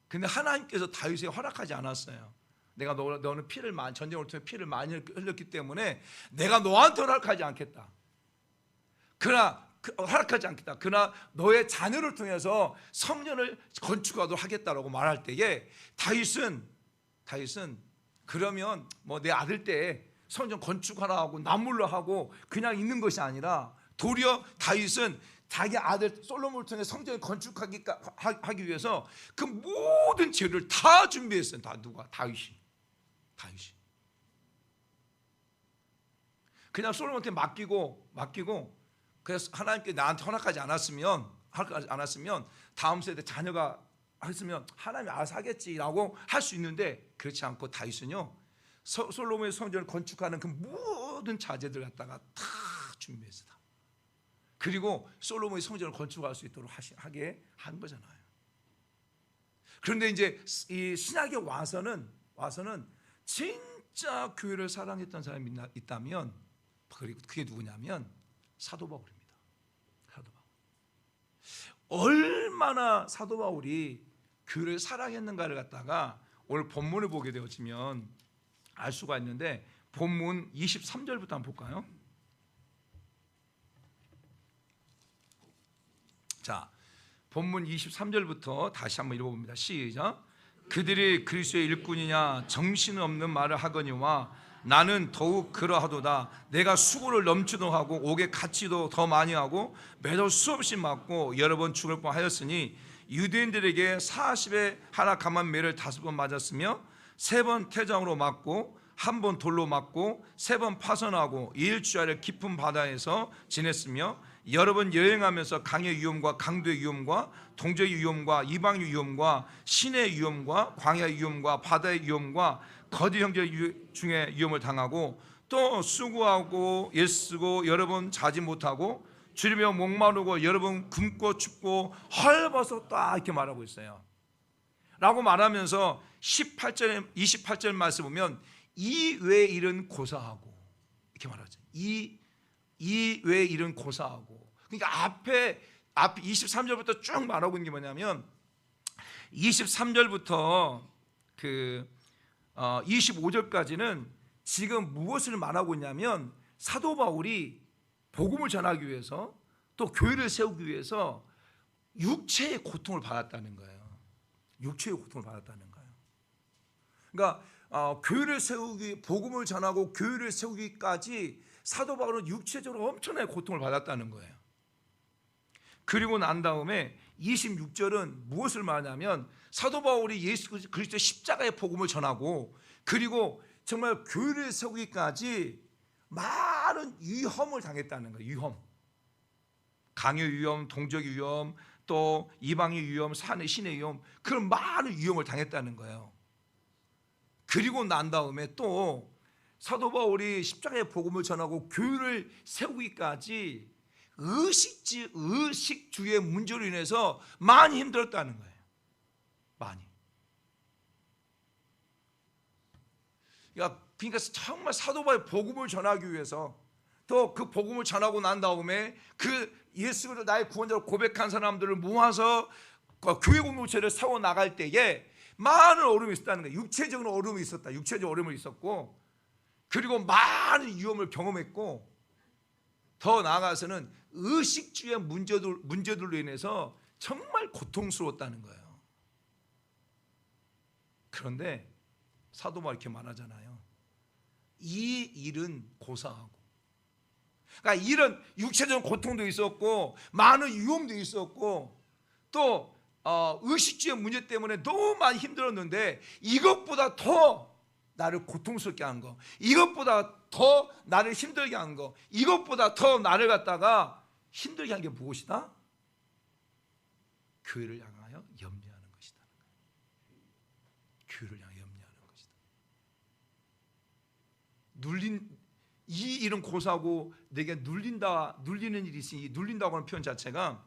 S4: 근데 하나님께서 다윗에게 허락하지 않았어요. 너는 전쟁을 통해 피를 많이 흘렸기 때문에 내가 너한테 허락하지 않겠다. 그러나 너의 자녀를 통해서 성전을 건축하도록 하겠다라고 말할 때에 다윗은 그러면 내 아들 때 성전 건축하라 하고 남물로 하고 그냥 있는 것이 아니라 도리어 다윗은 자기 아들 솔로몬을 통해 성전을 건축하기 위해서 그 모든 재료를 다 준비했어요. 다윗이. 그냥 솔로몬한테 맡기고 그래서 하나님께 나한테 허락하지 않았으면 다음 세대 자녀가 했으면 하나님이 알아서 하겠지라고 할 수 있는데 그렇지 않고 다윗은요 솔로몬의 성전을 건축하는 그 모든 자재들 갖다가 다 준비했어요. 그리고 솔로몬의 성전을 건축할 수 있도록 하게 한 거잖아요. 그런데 이제 이 신약에 와서는 진짜 교회를 사랑했던 사람이 있다면 그게 누구냐면 사도 바울입니다. 사도 바울. 얼마나 사도 바울이 교회를 사랑했는가를 갖다가 오늘 본문을 보게 되어지면 알 수가 있는데 본문 23절부터 한번 볼까요? 자, 본문 23절부터 다시 한번 읽어봅니다. 시작. 그들이 그리스도의 일꾼이냐 정신없는 말을 하거니와 나는 더욱 그러하도다. 내가 수고를 넘치도록 하고 옥에 갇히도 더 많이 하고 매도 수없이 맞고 여러 번 죽을 뻔하였으니 유대인들에게 40에 하나 감한 매를 5번 맞았으며 3번 태장으로 맞고 1번 돌로 맞고 3번 파선하고 일주일을 깊은 바다에서 지냈으며 여러 번 여행하면서 강의 위험과 강도의 위험과 동족의 위험과 이방의 위험과 신의 위험과 광야의 위험과 바다의 위험과 거짓 형제 중에 위험을 당하고 또 수고하고 애쓰고 여러 번 자지 못하고 주리며 목마르고 여러 번 굶고 춥고 헐벗었다 이렇게 말하고 있어요. 라고 말하면서 28절 말씀 보면 이 외의 일은 고사하고 이렇게 말하죠. 이 외의 일은 고사하고. 그러니까 앞에 23절부터 쭉 말하고 있는 게 뭐냐면 23절부터 25절까지는 지금 무엇을 말하고 있냐면 사도 바울이 복음을 전하기 위해서 또 교회를 세우기 위해서 육체의 고통을 받았다는 거예요. 육체의 고통을 받았다는 거예요. 그러니까 교회를 세우기, 복음을 전하고 교회를 세우기까지 사도 바울은 육체적으로 엄청나게 고통을 받았다는 거예요. 그리고 난 다음에 26절은 무엇을 말하냐면 사도 바울이 예수 그리스도의 십자가의 복음을 전하고 그리고 정말 교회를 세우기까지 많은 위험을 당했다는 거예요. 위험, 강요 위험, 동족의 위험, 또 이방의 위험, 신의 위험, 그런 많은 위험을 당했다는 거예요. 그리고 난 다음에 또 사도 바울이 십자가의 복음을 전하고 교회를 세우기까지 의식주의 문제로 인해서 많이 힘들었다는 거예요. 많이. 그러니까 정말 사도 바울이 복음을 전하기 위해서 또 그 복음을 전하고 난 다음에 그 예수 그리스도 나의 구원자로 고백한 사람들을 모아서 교회 공동체를 세워 나갈 때에 많은 어려움이 있었다는 거예요. 육체적인 어려움이 있었다. 육체적 어려움이 있었고 그리고 많은 위험을 경험했고 더 나아가서는 의식주의 문제들로 인해서 정말 고통스러웠다는 거예요. 그런데 사도 바울이 이렇게 말하잖아요. 이 일은 고사하고, 그러니까 이런 육체적 고통도 있었고 많은 위험도 있었고 또 의식주의 문제 때문에 너무 많이 힘들었는데 이것보다 더 나를 고통스럽게 한 거, 이것보다 더 나를 힘들게 한 거, 이것보다 더 나를 갖다가 힘들게 한 게 무엇이다? 교회를 향하여 염려하는 것이다. 교회를 향하여 염려하는 것이다. 이 일은 고사하고 내게 눌리는 일이 있으니, 눌린다고 하는 표현 자체가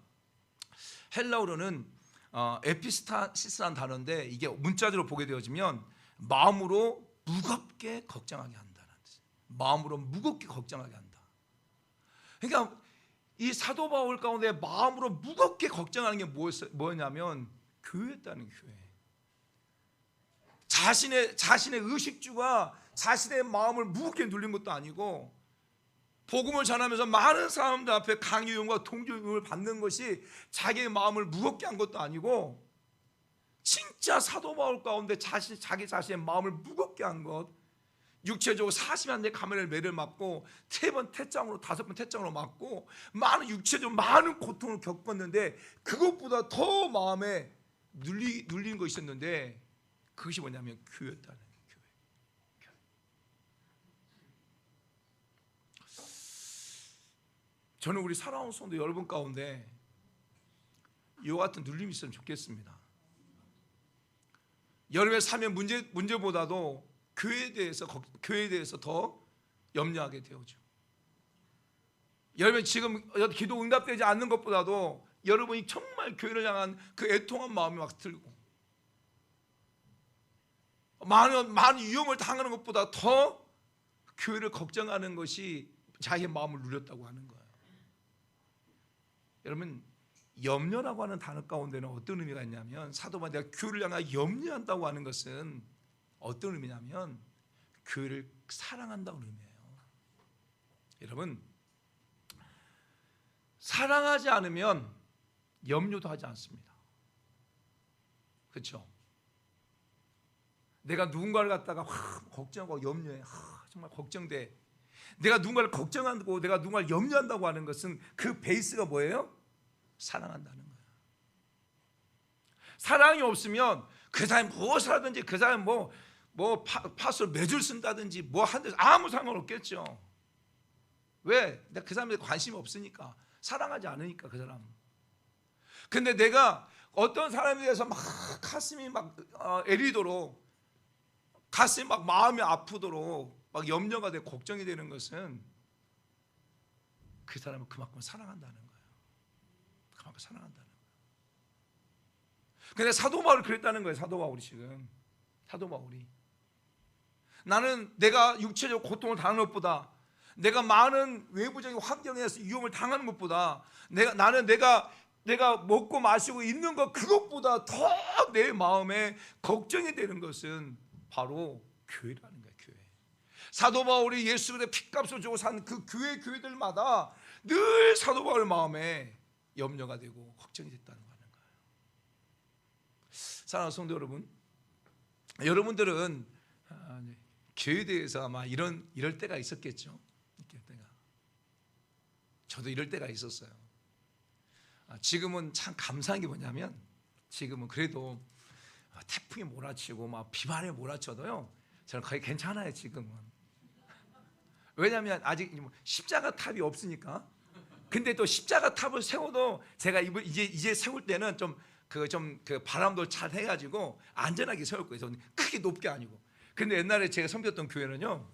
S4: 헬라어로는 에피스타시스라는 단어인데 이게 문자적으로 보게 되어지면 마음으로 무겁게 걱정하게 한다는 뜻이에요. 마음으로 무겁게 걱정하게 한다. 그러니까 이 사도 바울 가운데 마음으로 무겁게 걱정하는 게 뭐냐면 교회였다는 교회. 자신의 의식주가 자신의 마음을 무겁게 눌린 것도 아니고 복음을 전하면서 많은 사람들 앞에 강요용과 동조용을 받는 것이 자기의 마음을 무겁게 한 것도 아니고 진짜 사도 바울 가운데 자기 자신의 마음을 무겁게 한 것, 육체적으로 40만 대 가면을 매를 맞고 3번 태장으로 5번 태장으로 맞고 많은 육체적으로 많은 고통을 겪었는데 그것보다 더 마음에 눌리는 것이 있었는데 그것이 뭐냐면 교회였다는 교회. 저는 우리 사랑하는 성도 여러분 가운데 이와 같은 눌림이 있으면 좋겠습니다. 여러분의 삶의 문제보다도 교회에 대해서 더 염려하게 되어죠. 여러분 지금 기도 응답되지 않는 것보다도 여러분이 정말 교회를 향한 그 애통한 마음이 막 들고 많은 위험을 당하는 것보다 더 교회를 걱정하는 것이 자기의 마음을 누렸다고 하는 거예요. 여러분 염려라고 하는 단어 가운데는 어떤 의미가 있냐면 사도 바울이 내가 교회를 향하여 염려한다고 하는 것은 어떤 의미냐면 교회를 사랑한다고 의미해요. 여러분, 사랑하지 않으면 염려도 하지 않습니다. 그렇죠? 내가 누군가를 갖다가 걱정하고 염려해. 정말 걱정돼. 내가 누군가를 걱정하고 내가 누군가를 염려한다고 하는 것은 그 베이스가 뭐예요? 사랑한다는 거예요. 사랑이 없으면 그 사람이 무엇을 하든지 그 사람이 뭐 파스를 매줄 쓴다든지 뭐 하든지 아무 상관없겠죠. 왜? 내가 그 사람에 관심이 없으니까, 사랑하지 않으니까 그 사람. 근데 내가 어떤 사람에 대해서 막 가슴이 막 애리도록, 가슴이 막 마음이 아프도록 막 염려가 되고 걱정이 되는 것은 그 사람을 그만큼 사랑한다는 거예요. 그만큼 사랑한다는 거예요. 근데 사도 바울이 그랬다는 거예요. 사도 바울이 지금, 사도 바울이, 나는 내가 육체적 고통을 당하는 것보다, 내가 많은 외부적인 환경에서 위험을 당하는 것보다, 내가 먹고 마시고 있는 것, 그것보다 더 내 마음에 걱정이 되는 것은 바로 교회라는 거예요. 교회. 사도 바울이 예수 그리스도의 핏값을 주고 산 그 교회들마다 늘 사도 바울 마음에 염려가 되고 걱정이 됐다는 거예요. 사랑하는 성도 여러분, 여러분들은 교회에 대해서 아마 이럴 때가 있었겠죠. 저도 이럴 때가 있었어요. 지금은 참 감사한 게 뭐냐면, 지금은 그래도 태풍이 몰아치고 막 비바람이 몰아쳐도요, 저는 거의 괜찮아요. 지금은. 왜냐하면 아직 십자가 탑이 없으니까. 근데 또 십자가 탑을 세워도 제가 이제 세울 때는 좀 바람도 잘 해가지고 안전하게 세울 거예요. 크게 높게 아니고. 근데 옛날에 제가 섬겼던 교회는요,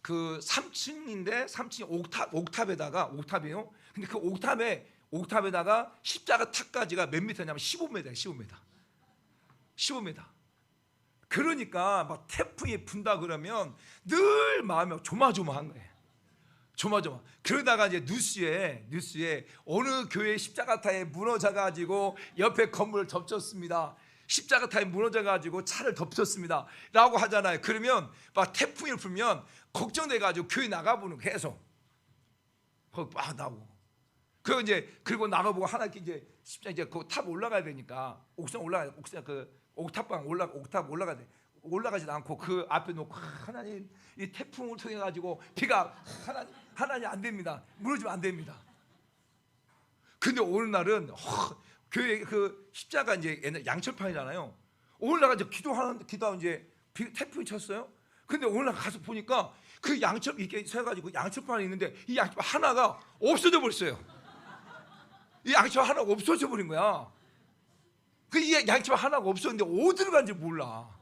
S4: 그 3층인데 3층 옥탑이에요. 근데 그 옥탑에다가 십자가 탑까지가 몇 미터냐면 15m. 15m. 그러니까 막 태풍이 분다 그러면 늘 마음이 조마조마한 거예요. 조마조마. 그러다가 이제 뉴스에 어느 교회 십자가탑에 무너져가지고 옆에 건물을 덮쳤습니다. 십자가탑에 무너져가지고 차를 덮쳤습니다. 라고 하잖아요. 그러면 막 태풍이 불면 걱정돼가지고 교회 나가보는 계속 거기 막 나오고. 그리고 나가보고 하나씩 이제 그 탑 올라가야 되니까 옥탑 올라가야 돼. 올라가지도 않고 그 앞에 놓고 하나님, 이 태풍을 통해 가지고 비가 하나님 안 됩니다. 무너지면 안 됩니다. 근데 어느 날은 교회 그 십자가 이제 옛날 양철판이잖아요. 올라가서 기도하고 이제 태풍이 쳤어요. 근데 어느 날 가서 보니까 그 양철 이렇게 세가지고 양철판이 있는데 이 양철판 하나가 없어져 버렸어요. 이 양철 하나가 없어져 버린 거야. 그 이 양철 하나가 없었는데 어디로 간지 몰라.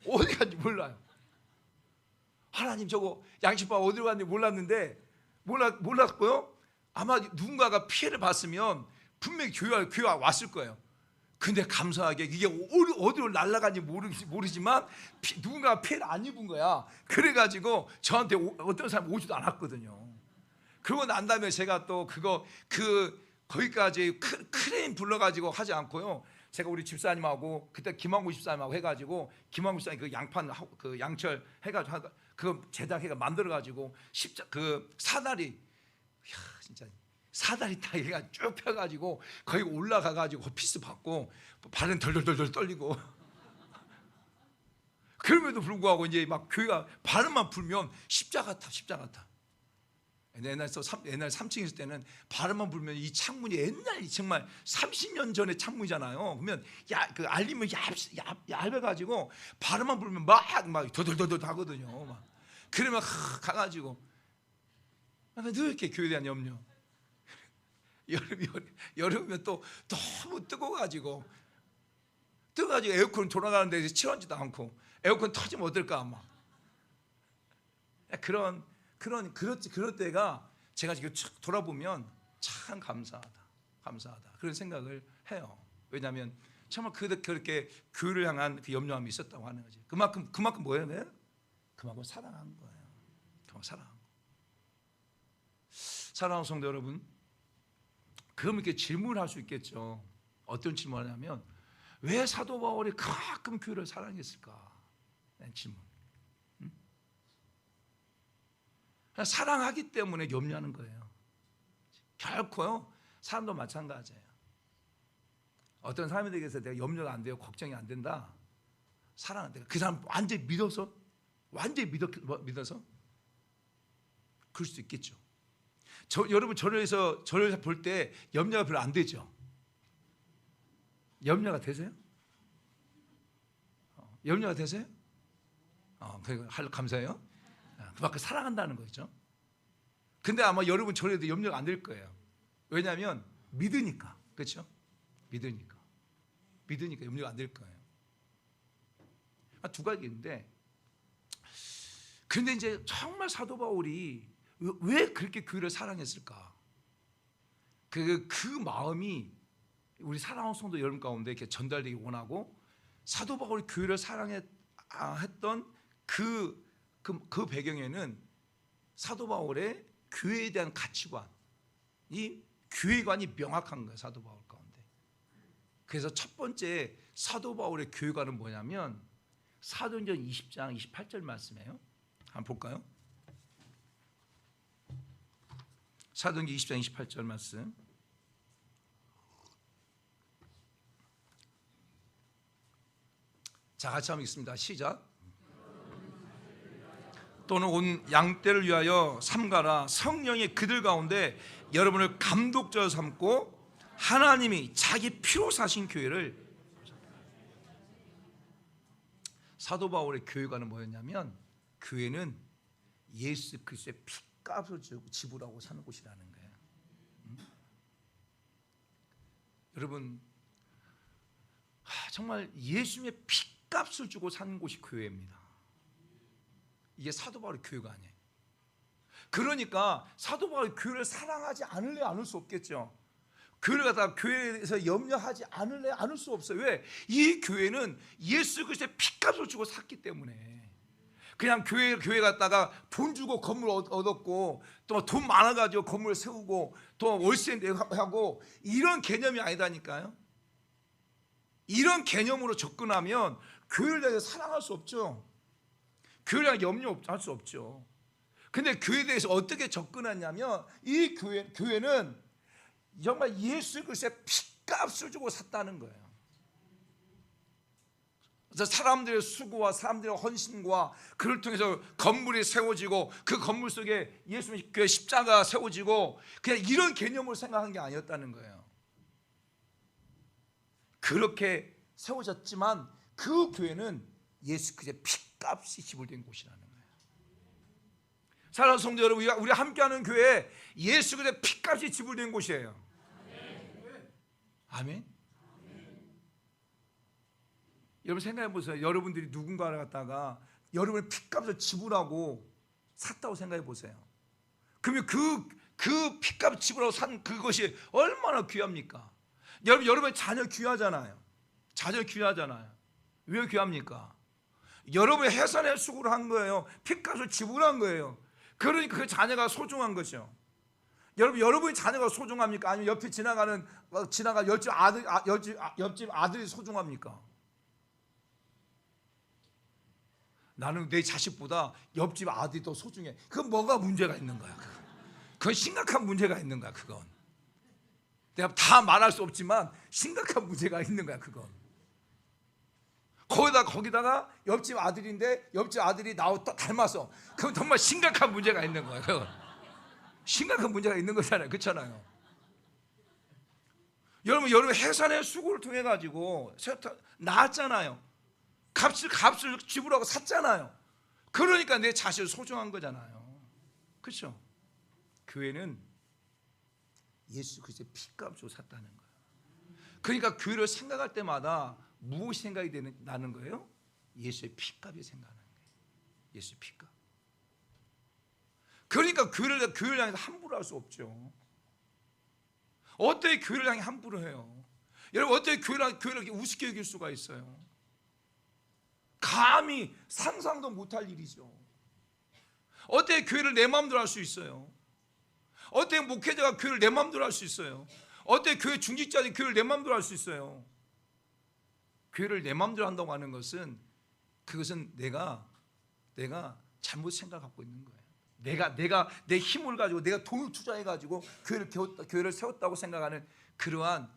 S4: 어디 간지 몰라요. 하나님, 저거 양철판 어디로 간지 몰랐고요. 아마 누군가가 피해를 봤으면 분명히 교회 왔을 거예요. 근데 감사하게 이게 어디로 날아간지 모르지만 누군가가 피해를 안 입은 거야. 그래가지고 저한테 어떤 사람이 오지도 않았거든요. 그러고 난 다음에 제가 또 거기까지 크레인 불러가지고 하지 않고요. 제가 우리 집사님하고 그때 김왕구 집사님하고 해가지고, 김왕구 집사님 그 양판 그 양철 해가지고 그 제작해가 만들어가지고 그 사다리, 진짜 사다리 타기가 쭉 펴가지고 거기 올라가가지고 오피스 받고 발은 덜덜덜 떨리고. 그럼에도 불구하고 이제 막 교회가 발음만 불면 십자가 탑. 옛날 3층에 있을 때는 발음만 불면 이 창문이 옛날 정말 30년 전의 창문이잖아요. 그러면 그 알림을 얇아가지고 발음만 불면 막 더덜덜덜 하거든요. 막. 그러면 가가지고 늘 이렇게 교회에 대한 염려. 여름이면 또 너무 뜨거워가지고 에어컨 돌아가는데 치워지도 않고 에어컨 터지면 어떨까 막. 그런 때가 제가 지금 쭉 돌아보면 참 감사하다 그런 생각을 해요. 왜냐하면 정말 그렇게 교회를 향한 그 염려함이 있었다고 하는 거지. 그만큼 뭐예요? 네? 그만큼 사랑한 거예요. 그만큼 사랑한 거. 사랑하는 성도 여러분, 그럼 이렇게 질문을 할 수 있겠죠. 어떤 질문을 하냐면, 왜 사도 바울이 가끔 교회를 사랑했을까? 라는 질문. 사랑하기 때문에 염려하는 거예요. 결코요. 사람도 마찬가지예요. 어떤 사람에게서 내가 염려가 안 돼요, 걱정이 안 된다, 사랑한다. 그 사람 완전히 믿어서 그럴 수 있겠죠. 여러분 저를 볼 때 염려가 별로 안 되죠. 염려가 되세요? 염려가 되세요? 감사해요. 그만큼 사랑한다는 거죠. 근데 아마 여러분 저래도 염려가 안 될 거예요. 왜냐하면 믿으니까. 그렇죠? 믿으니까 염려가 안 될 거예요. 두 가지인데, 근데 이제 정말 사도 바울이 왜 그렇게 교회를 사랑했을까? 그 마음이 우리 사랑하는 성도 여러분 가운데 이렇게 전달되기 원하고, 사도 바울이 교회를 사랑했던 그 배경에는 사도 바울의 교회에 대한 가치관, 이 교회관이 명확한 거예요, 사도 바울 가운데. 그래서 첫 번째 사도 바울의 교회관은 뭐냐면 사도행전 20장 28절 말씀이에요. 한번 볼까요? 사도행전 20장 28절 말씀. 자, 같이 한번 읽습니다. 시작. 또는 온 양떼를 위하여 삼가라. 성령이 그들 가운데 여러분을 감독자로 삼고 하나님이 자기 피로 사신 교회를. 사도 바울의 교회관은 뭐였냐면, 교회는 예수 그리스도의 피값을 주고 지불하고 사는 곳이라는 거예요. 여러분, 정말 예수님의 피값을 주고 사는 곳이 교회입니다. 이게 사도 바울의 교회가 아니에요. 그러니까 사도 바울이 교회를 사랑하지 않을 수 없겠죠. 교회를 갖다가 교회에서 염려하지 않을 수 없어요. 왜? 이 교회는 예수 그리스도의 피값을 주고 샀기 때문에. 그냥 교회 갔다가 돈 주고 건물 얻었고, 또 돈 많아가지고 건물 세우고, 또 월세 내고, 이런 개념이 아니다니까요. 이런 개념으로 접근하면 교회를 대해서 사랑할 수 없죠. 교회랑 염려할 수 없죠. 근데 교회에 대해서 어떻게 접근하냐면, 이 교회는 정말 예수 그리스도의 피값을 주고 샀다는 거예요. 그래서 사람들의 수고와 사람들의 헌신과 그를 통해서 건물이 세워지고, 그 건물 속에 예수님의 교회 십자가가 세워지고, 그냥 이런 개념으로 생각한 게 아니었다는 거예요. 그렇게 세워졌지만 그 교회는 예수 그리스도의 피값이 지불된 곳이라는 거예요. 사랑하는 성도 여러분, 우리 함께하는 교회 예수 그리스도의 피값이 지불된 곳이에요. 아멘. 여러분 생각해 보세요. 여러분들이 누군가를 갖다가 여러분의 피값을 지불하고 샀다고 생각해 보세요. 그러면 그 피값 지불하고 산 그것이 얼마나 귀합니까? 여러분의 자녀 귀하잖아요. 자녀 귀하잖아요. 왜 귀합니까? 여러분의 해산의 수고를 한 거예요. 피값을 지불한 거예요. 그러니까 그 자녀가 소중한 것이요. 여러분의 자녀가 소중합니까? 아니면 옆에 지나가 옆집 아들이 소중합니까? 나는 내 자식보다 옆집 아들이 더 소중해. 그건 뭐가 문제가 있는 거야? 그건 심각한 문제가 있는 거야. 그건 내가 다 말할 수 없지만 심각한 문제가 있는 거야. 그건 거기다가 옆집 아들인데 옆집 아들이 나하고 닮았어. 그건 정말 심각한 문제가 있는 거야. 그건 심각한 문제가 있는 거잖아요. 그렇잖아요. 여러분 해산의 수고를 통해 가지고 낳았잖아요. 값을 지불하고 샀잖아요. 그러니까 내 자식을 소중한 거잖아요. 그렇죠? 교회는 예수 그리스도의 피값으로 샀다는 거예요. 그러니까 교회를 생각할 때마다 무엇이 생각이 나는 거예요? 예수의 피값이 생각나는 거예요. 예수의 피값. 그러니까 교회를 향해서 함부로 할 수 없죠. 어떻게 교회를 향해 함부로 해요? 여러분 어떻게 교회를 이렇게 우습게 여길 수가 있어요? 감히 상상도 못할 일이죠. 어떻게 교회를 내 마음대로 할 수 있어요? 어떻게 목회자가 교회를 내 마음대로 할 수 있어요? 어떻게 교회 중직자들이 교회를 내 마음대로 할 수 있어요? 교회를 내 마음대로 한다고 하는 것은 그것은 내가 잘못 생각하고 있는 거예요. 내가 내 힘을 가지고 내가 돈을 투자해 가지고 교회를 세웠다고 생각하는 그러한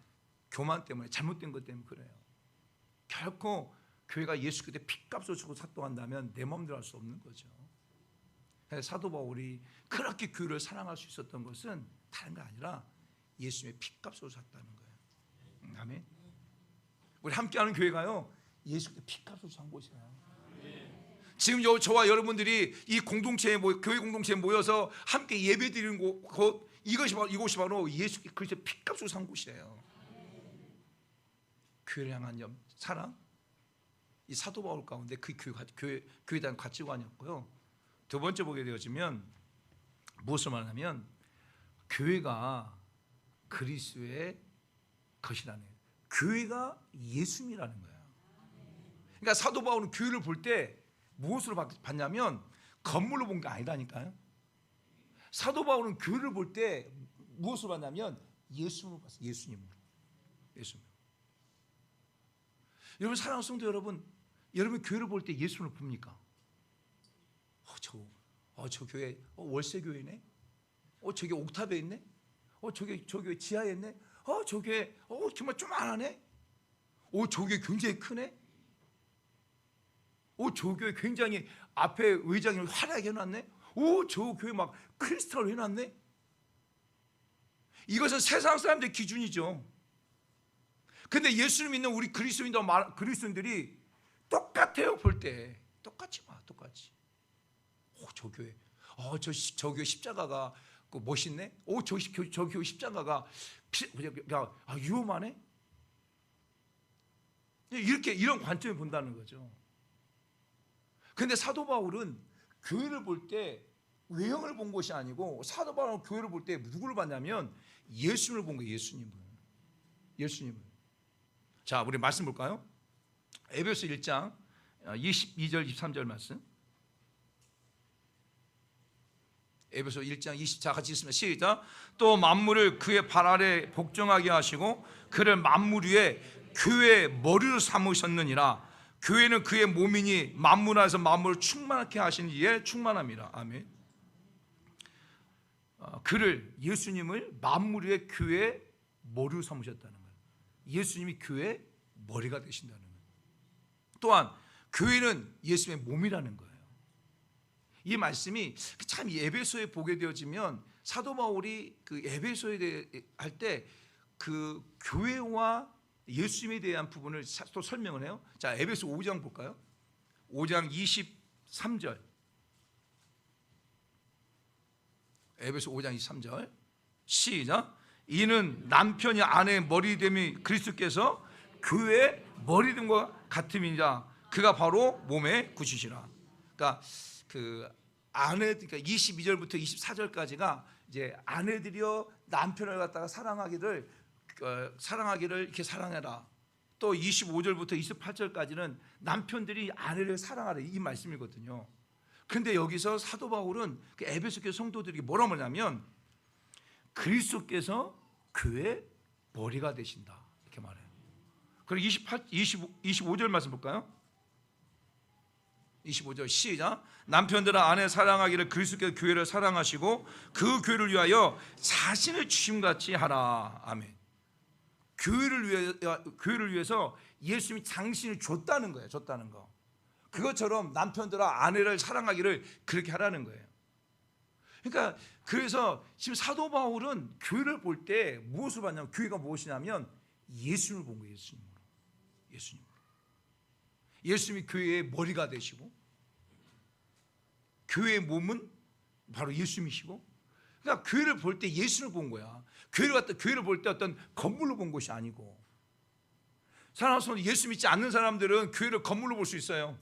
S4: 교만 때문에, 잘못된 것 때문에 그래요. 결코 교회가 예수 그때 핏값을 주고 작동한다면 내 마음대로 할 수 없는 거죠. 사도 바울이 그렇게 교회를 사랑할 수 있었던 것은 다른 게 아니라 예수님의 핏값으로 샀다는 거예요. 아멘. 우리 함께하는 교회가요, 예수 그때 핏값으로 산 곳이에요. 지금 저와 여러분들이 이 공동체에 교회 공동체에 모여서 함께 예배드리는 곳, 이곳이 바로 예수 그리스도의 핏값으로 산 곳이에요. 교회를 향한 사랑, 이 사도 바울 가운데 그 교회에 대한 가치관이었고요. 두 번째 보게 되어지면 무엇을 말하냐면 교회가 그리스도의 것이라는 거예요. 교회가 예수님이라는 거예요. 그러니까 사도 바울은 교회를 볼 때 무엇으로 봤냐면 건물로 본 게 아니라니까요. 사도 바울은 교회를 볼 때 무엇으로 봤냐면 예수님으로 봤어요. 예수님으로. 여러분 사랑하는 성도 여러분, 교회를 볼 때 예수님을 봅니까? 저 교회 월세 교회네. 저기 옥탑에 있네. 저기 지하에 있네. 저 교회 정말 좀 안하네. 저 교회 굉장히 크네. 저 교회 굉장히 앞에 의장이 화려하게 해놨네. 저 교회 막 크리스탈로 해놨네. 이것은 세상 사람들의 기준이죠. 근데 예수를 믿는 우리 그리스도인들이 똑같아요. 볼 때 똑같이 봐. 똑같이. 저 교회 저 교회 십자가가 멋있네. 저 교회 십자가가 위험하네. 이런 관점에 본다는 거죠. 근데 사도 바울은 교회를 볼 때 외형을 본 것이 아니고, 사도 바울은 교회를 볼 때 누구를 봤냐면 예수님을 본 거예요. 예수님을. 자, 우리 말씀 볼까요? 에베소 1장 22절 23절 말씀. 에베소 1장 20절 같이 읽습니다. 시작. 또 만물을 그의 발 아래 복종하게 하시고 그를 만물 위에 교회의 머리로 삼으셨느니라. 교회는 그의 몸이니 만물 안에서 만물을 충만하게 하신 이에 충만함이라. 아멘. 그를, 예수님을 만물 위에 교회의 머리로 삼으셨다는 거예요. 예수님이 교회의 머리가 되신다는 거예요. 또한 교회는 예수님의 몸이라는 거예요. 이 말씀이 참 에베소에 보게 되어지면 사도 바울이 그 에베소에 대해 할 때 그 교회와 예수님에 대한 부분을 또 설명을 해요. 자, 에베소 5장 볼까요? 5장 23절. 에베소 5장 23절. 시작. 이는 남편이 아내의 머리됨이 그리스도께서 교회의 머리됨과 같음이니라. 그가 바로 몸의 구주시라. 그러니까 그 그러니까 22절부터 24절까지가 이제 아내들이여 남편을 갖다가 사랑하기를 이렇게 사랑해라. 또 25절부터 28절까지는 남편들이 아내를 사랑하라, 이 말씀이거든요. 근데 여기서 사도 바울은 그 에베소 교회 성도들에게 뭐라 말하냐면 그리스도께서 교회의 머리가 되신다, 이렇게 말해요. 그리고 25절 말씀 볼까요? 25절 시작. 남편들아 아내 사랑하기를 그리스도께서 교회를 사랑하시고 그 교회를 위하여 자신을 주심같이 하라. 아멘. 교회를 위해서 예수님이 당신을 줬다는 거예요. 줬다는 거. 그것처럼 남편들아 아내를 사랑하기를 그렇게 하라는 거예요. 그러니까 그래서 지금 사도 바울은 교회를 볼 때 무엇을 봤냐면, 교회가 무엇이냐면 예수님을 본 거예요. 예수님이 교회의 머리가 되시고 교회의 몸은 바로 예수님이시고, 그러니까 교회를 볼 때 예수를 본 거야. 교회를 볼 때 어떤 건물로 본 것이 아니고. 사랑하는 성도, 예수 믿지 않는 사람들은 교회를 건물로 볼 수 있어요.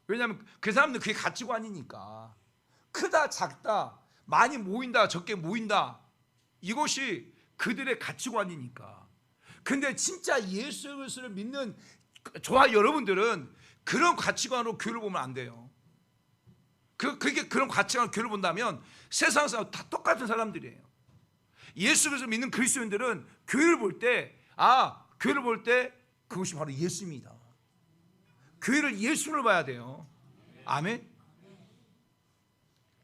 S4: 왜냐하면 그 사람들은 그게 가치관이니까. 크다 작다, 많이 모인다 적게 모인다, 이것이 그들의 가치관이니까. 근데 진짜 예수 그리스도를 믿는 저와 여러분들은 그런 가치관으로 교회를 보면 안 돼요. 그런 가치관으로 교회를 본다면 세상 사람 다 똑같은 사람들이에요. 예수 그리스도를 믿는 그리스도인들은 교회를 볼 때 그것이 바로 예수입니다. 교회를 예수를 봐야 돼요. 아멘.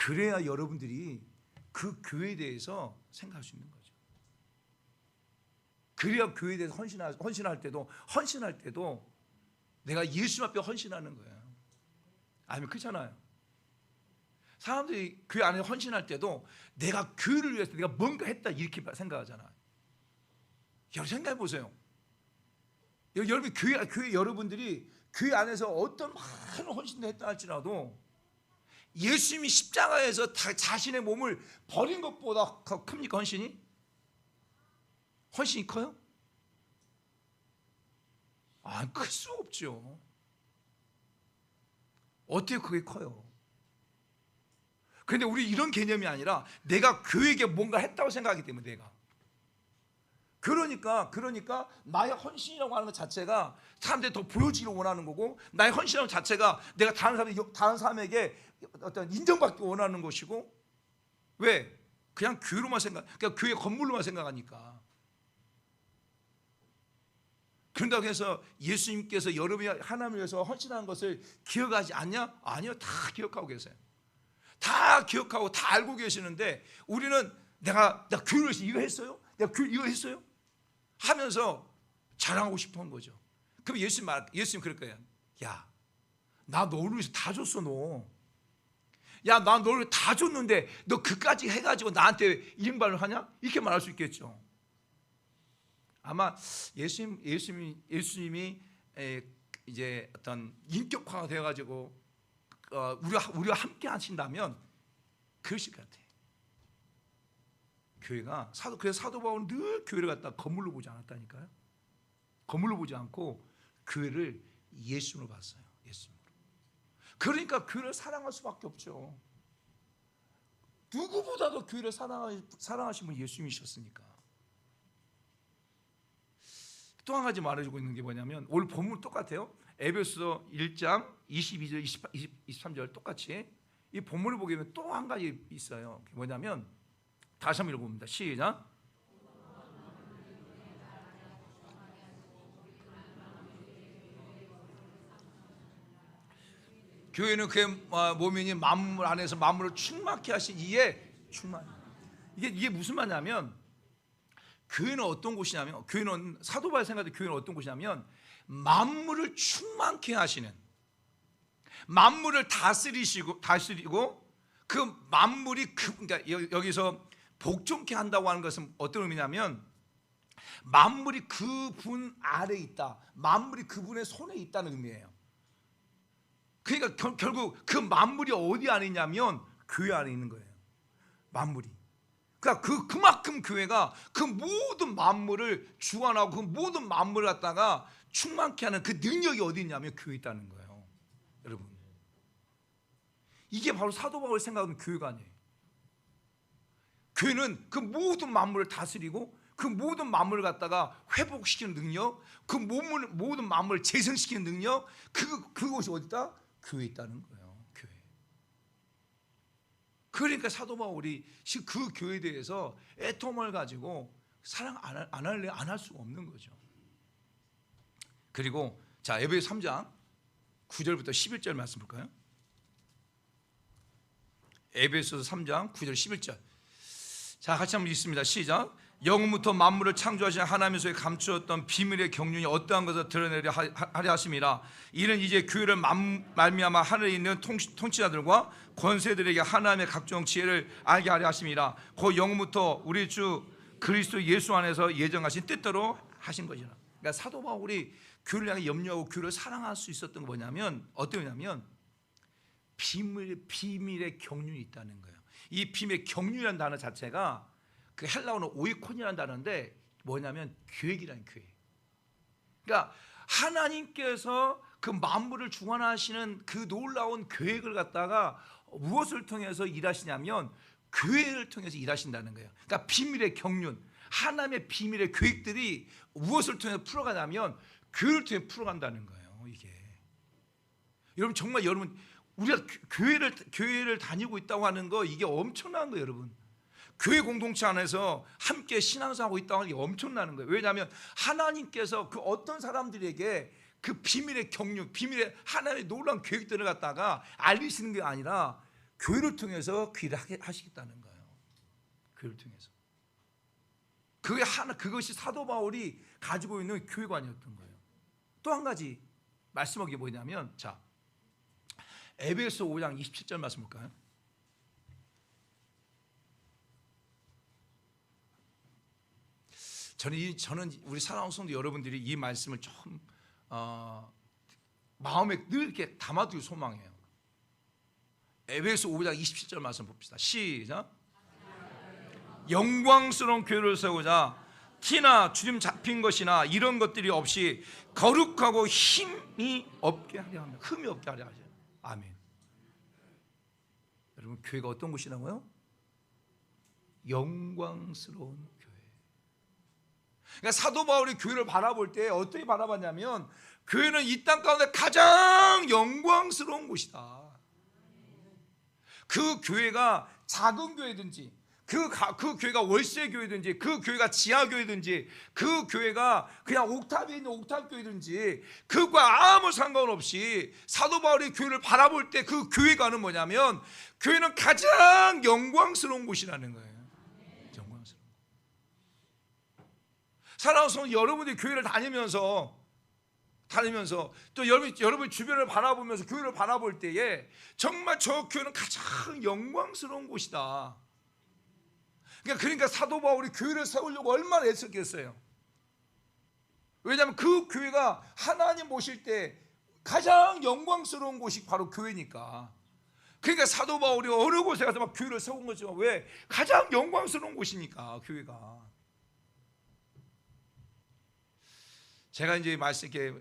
S4: 그래야 여러분들이 그 교회에 대해서 생각할 수 있는 거죠. 그래야 교회에 대해서 헌신할 때도 내가 예수 앞에 헌신하는 거예요. 아니면 그렇잖아요. 사람들이 교회 안에 헌신할 때도 내가 교회를 위해서 내가 뭔가 했다 이렇게 생각하잖아요. 여러분 생각해 보세요. 여러분 교회 여러분들이 교회 안에서 어떤 많은 헌신을 했다 할지라도 예수님이 십자가에서 자신의 몸을 버린 것보다 큽니까 헌신이? 헌신이 커요? 클 수 없죠. 어떻게 그게 커요? 그런데 우리 이런 개념이 아니라 내가 교회에게 뭔가 했다고 생각하기 때문에 내가 그러니까 나의 헌신이라고 하는 것 자체가 사람들이 더 보여지기를 원하는 거고 나의 헌신이라는 것 자체가 내가 다른 사람에게 어떤 인정받기 원하는 것이고 왜? 그냥 그냥 교회 건물로만 생각하니까. 그런다고 해서 예수님께서 여러분이 하나님을 위해서 헌신하는 것을 기억하지 않냐? 아니요, 다 기억하고 계세요. 다 기억하고 다 알고 계시는데 우리는 나 교회를 위해서 이거 했어요? 내가 교회 이거 했어요? 하면서 자랑하고 싶어 한 거죠. 그럼 예수님 그럴 거예요. 야, 나 너를 위해서 다 줬어 너. 야, 나 너를 다 줬는데 너 그까지 해가지고 나한테 이행발을 하냐? 이렇게 말할 수 있겠죠. 아마 예수님이 이제 어떤 인격화가 되어가지고 우리가 함께 하신다면 그러실 것 같아요. 교회가 그래서 사도 바울은 늘 교회를 갖다 건물로 보지 않았다니까요. 건물로 보지 않고 교회를 예수로 봤어요. 예수로. 그러니까 교회를 사랑할 수밖에 없죠. 누구보다도 교회를 사랑하신 분 예수님이셨으니까. 또 한 가지 말해주고 있는 게 뭐냐면 오늘 본문 똑같아요. 에베소서 1장 22절 23절 똑같이 이 본문을 보게 되면 또 한 가지 있어요. 뭐냐면 다시 한번 읽어봅니다. 시작. 교회는 그의 몸이니 만물 안에서 만물을 충만케 하신 이에 충만. 이게 무슨 말이냐면 교회는 어떤 곳이냐면 교회는 사도 바울 생각할 때 교회는 어떤 곳이냐면 만물을 충만케 하시는 만물을 다스리고 그 만물이 그러니까 여기서 복종케 한다고 하는 것은 어떤 의미냐면 만물이 그분 아래에 있다. 만물이 그분의 손에 있다는 의미예요. 그러니까 결국 그 만물이 어디 안에 있냐면 교회 안에 있는 거예요. 만물이. 그러니까 그만큼 교회가 그 모든 만물을 주관하고 그 모든 만물을 갖다가 충만케 하는 그 능력이 어디 있냐면 교회에 있다는 거예요. 여러분. 이게 바로 사도 바울이 생각하는 교회가 아니에요. 교회는 그 모든 만물을 다스리고 그 모든 만물을 갖다가 회복시키는 능력, 그 모든 만물을 재생시키는 능력, 그것이 어디다? 교회에 있다는 거예요. 교회. 그러니까 사도 바울이 그 교회에 대해서 애통을 가지고 사랑 안 할 수가 없는 거죠. 그리고 자 에베소 3장 9절부터 11절 말씀 볼까요? 에베소서 3장 9절 11절. 자 같이 한번 읽습니다. 시작. 영부터 만물을 창조하신 하나님의 손에 감추었던 비밀의 경륜이 어떠한 것을 드러내려 하려 하심이라. 이는 이제 교회를 말미암아 하늘에 있는 통치자들과 권세들에게 하나님의 각종 지혜를 알게 하려 하심이라. 그 영부터 우리 주 그리스도 예수 안에서 예정하신 뜻대로 하신 것이라. 그러니까 사도 바울이 교회를 향해 염려하고 교회를 사랑할 수 있었던 게 뭐냐면 어떠냐면 비밀의 경륜이 있다는 거예요. 이 비밀의 경륜이라는 단어 자체가 그 헬라어는 오이콘이라는 단어인데 뭐냐면 계획이라는 계획. 그러니까 하나님께서 그 만물을 주관하시는 그 놀라운 계획을 갖다가 무엇을 통해서 일하시냐면 교회를 통해서 일하신다는 거예요. 그러니까 비밀의 경륜, 하나님의 비밀의 계획들이 무엇을 통해서 풀어가냐면 교회를 통해 풀어간다는 거예요. 이게 여러분 정말 우리가 교회를 다니고 있다고 하는 거 이게 엄청난 거예요, 여러분. 교회 공동체 안에서 함께 신앙생활하고 있다고 하는 게 엄청나는 거예요. 왜냐하면 하나님께서 그 어떤 사람들에게 그 비밀의 경륜, 비밀의 하나님의 놀라운 계획들을 갖다가 알리시는 게 아니라 교회를 통해서 그 일을 하시겠다는 거예요. 교회를 통해서. 그것이 사도 바울이 가지고 있는 교회관이었던 거예요. 또 한 가지 말씀하기 뭐냐면, 자, 에베소 5장 27절 말씀 볼까요? 저는 우리 사랑하는 성도 여러분들이 이 말씀을 좀 마음에 늘 이렇게 담아두길 소망해요. 에베소 5장 27절 말씀 봅시다. 시작. 영광스러운 교회를 세우자 티나 주름 잡힌 것이나 이런 것들이 없이 거룩하고 힘이 없게 하려 합니다. 흠이 없게 하려 하죠. 아멘. 여러분, 교회가 어떤 곳이라고요? 영광스러운 교회. 그러니까 사도 바울이 교회를 바라볼 때 어떻게 바라봤냐면, 교회는 이 땅 가운데 가장 영광스러운 곳이다. 그 교회가 작은 교회든지, 그 교회가 월세 교회든지, 그 교회가 지하 교회든지, 그 교회가 그냥 옥탑에 있는 옥탑 교회든지, 그것과 아무 상관없이 사도 바울이 교회를 바라볼 때 그 교회가는 뭐냐면, 교회는 가장 영광스러운 곳이라는 거예요. 영광스러운. 사랑하는 성도 여러분들이 교회를 다니면서 또 여러분 주변을 바라보면서 교회를 바라볼 때에 정말 저 교회는 가장 영광스러운 곳이다. 그러니까 사도 바울이 교회를 세우려고 얼마나 애썼겠어요. 왜냐하면 그 교회가 하나님 모실 때 가장 영광스러운 곳이 바로 교회니까. 그러니까 사도 바울이 어느 곳에 가서 막 교회를 세운 거지만, 왜? 가장 영광스러운 곳이니까, 교회가. 제가 이제 말씀 이렇게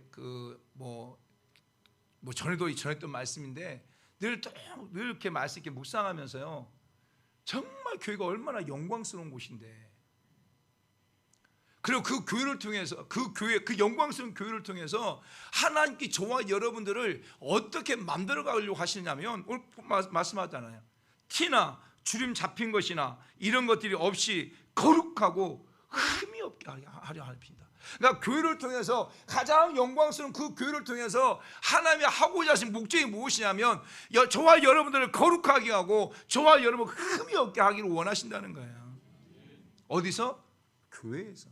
S4: 전에도 했던 말씀인데, 늘 이렇게 말씀 이렇게 묵상하면서요, 정말 교회가 얼마나 영광스러운 곳인데, 그리고 그 교회를 통해서 그 영광스러운 교회를 통해서 하나님께 저와 여러분들을 어떻게 만들어 가려고 하시냐면, 오늘 말씀하잖아요. 티나 주름 잡힌 것이나 이런 것들이 없이 거룩하고 흠이 없게 하려 합니다. 그러니까 교회를 통해서 가장 영광스러운 그 교회를 통해서 하나님이 하고자 하신 목적이 무엇이냐면, 저와 여러분들을 거룩하게 하고 저와 여러분 흠이 없게 하기를 원하신다는 거예요. 어디서? 교회에서.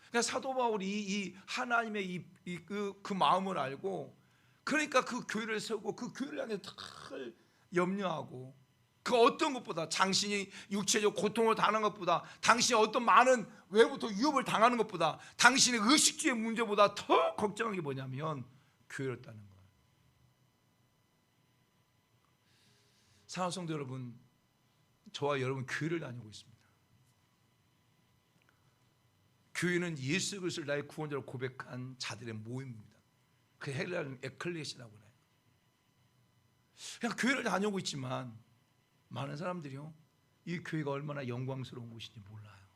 S4: 그러니까 사도 바울이 이 하나님의 그 마음을 알고, 그러니까 그 교회를 세우고 그 교회를 향해서 늘 염려하고, 그 어떤 것보다, 당신이 육체적 고통을 당하는 것보다, 당신이 어떤 많은 외부터 위협을 당하는 것보다, 당신의 의식주의 문제보다 더 걱정한 게 뭐냐면 교회였다는 거예요. 사랑하는 성도 여러분, 저와 여러분 교회를 다니고 있습니다. 교회는 예수 그리스도를 나의 구원자로 고백한 자들의 모임입니다. 그 헬라어는 에클레시라고 해요. 그냥 교회를 다니고 있지만 많은 사람들이요, 이 교회가 얼마나 영광스러운 곳인지 몰라요.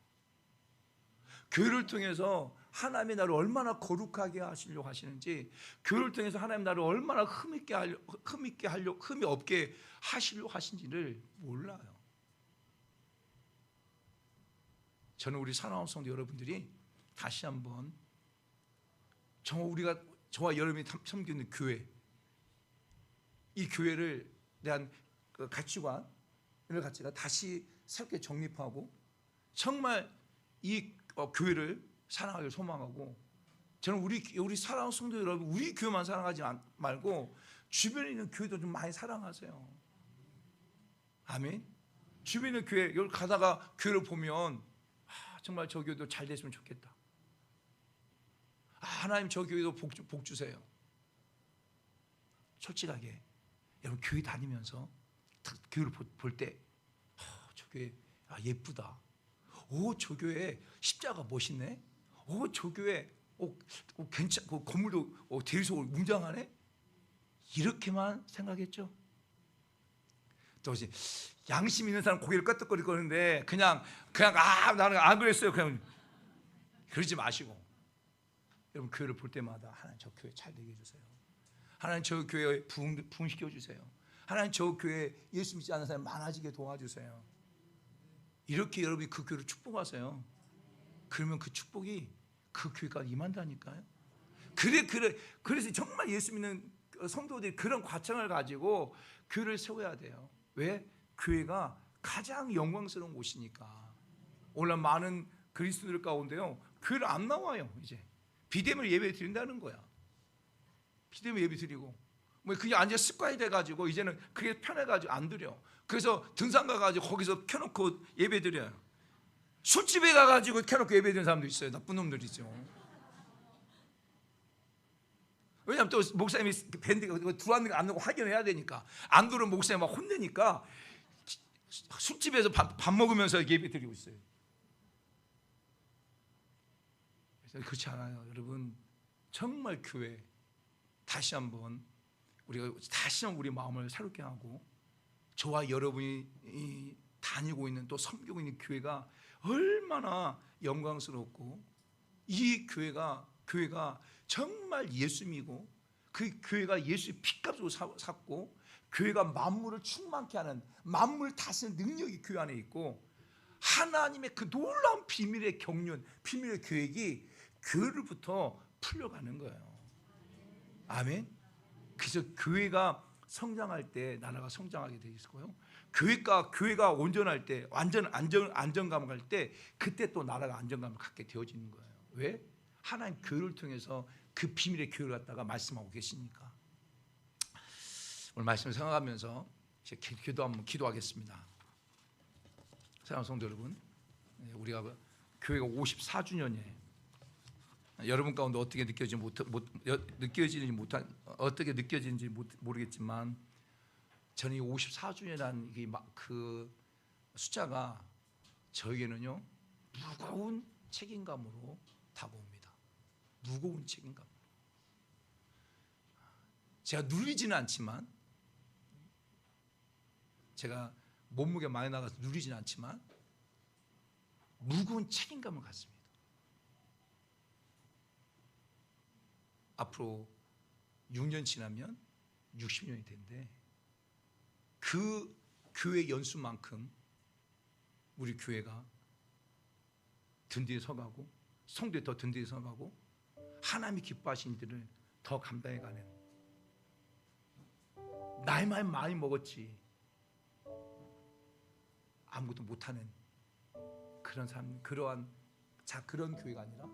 S4: 교회를 통해서 하나님이 나를 얼마나 거룩하게 하시려고 하시는지, 교회를 통해서 하나님 나를 얼마나 흠이 없게 하시려고 하신지를 몰라요. 저는 우리 사랑하는 성도 여러분들이 다시 한번 저와 여러분이 섬기는 교회, 이 교회를 대한 그 가치관, 가치가 다시 새롭게 정립하고, 정말 이 교회를 사랑하기를 소망하고, 저는 우리 사랑하는 성도 여러분, 우리 교회만 사랑하지 말고 주변에 있는 교회도 좀 많이 사랑하세요. 아멘. 주변에 있는 교회, 여기 가다가 교회를 보면 정말 저 교회도 잘 됐으면 좋겠다. 하나님 저 교회도 복 주세요. 솔직하게 여러분, 교회 다니면서 교회를 볼 때, 저 교회 예쁘다. 오, 저 교회 십자가 멋있네. 오, 저 교회 괜찮고 건물도 대리석으로 웅장하네. 이렇게만 생각했죠. 또 이제 양심 있는 사람 고개를 끄덕거리는데 그냥 나는 안 그랬어요. 그냥 그러지 마시고, 여러분 교회를 볼 때마다 하나님 저 교회 잘 되게 해주세요. 하나님 저 교회에 부흥시켜 주세요. 하나님 저 교회에 예수 믿지 않는 사람 많아지게 도와주세요. 이렇게 여러분이 그 교회를 축복하세요. 그러면 그 축복이 그 교회가 임한다니까요. 그래서 정말 예수 믿는 성도들이 그런 과청을 가지고 교회를 세워야 돼요. 왜? 교회가 가장 영광스러운 곳이니까. 오늘 많은 그리스도들 가운데요, 교회를 안 나와요. 이제 비대면 예배 드린다는 거야. 비대면 예배 드리고 뭐 그게 완전 습관이 돼가지고 이제는 그게 편해가지고 안 드려. 그래서 등산 가가지고 거기서 켜놓고 예배 드려요. 술집에 가가지고 켜놓고 예배 드리는 사람도 있어요. 나쁜 놈들이죠. 왜냐하면 또 목사님이 밴드가 들어왔는 안 넣고 확인해야 되니까. 안 들어오면 목사님 막 혼내니까 술집에서 밥 먹으면서 예배 드리고 있어요. 그래서 그렇지 않아요. 여러분, 정말 교회 다시 한번 우리가 다시 한번 우리 마음을 새롭게 하고, 저와 여러분이 다니고 있는 또 섬기고 있는 교회가 얼마나 영광스럽고, 이 교회가 정말 예수님이고, 그 교회가 예수의 피값으로 샀고, 교회가 만물을 충만케 하는, 만물 다스리는 능력이 교회 안에 있고, 하나님의 그 놀라운 비밀의 경륜, 비밀의 계획이 교회로부터 풀려가는 거예요. 아멘. 그래서 교회가 성장할 때 나라가 성장하게 돼 있고요. 교회가 온전할 때, 안정감을 갈 때, 그때 또 나라가 안정감을 갖게 되어지는 거예요. 왜? 하나님 교회를 통해서 그 비밀의 교회를 갖다가 말씀하고 계시니까. 오늘 말씀을 생각하면서 한번 기도하겠습니다. 사랑하는 성도 여러분, 우리가 교회가 54주년이에요. 여러분 가운데 어떻게 느껴지는지 모르겠지만, 저는 이 54주년이라는 그 숫자가 저에게는요, 무거운 책임감으로 다가옵니다. 무거운 책임감. 제가 누리지는 않지만, 제가 몸무게 많이 나가서 누리지는 않지만 무거운 책임감을 갖습니다. 앞으로 6년 지나면 60년이 된대. 그 교회 연수만큼 우리 교회가 든든히 서가고, 성도에 더 든든히 서가고, 하나님이 기뻐하신 일들을 더 감당해가는, 나이만 많이 먹었지 아무것도 못하는 그런 삶, 그런 교회가 아니라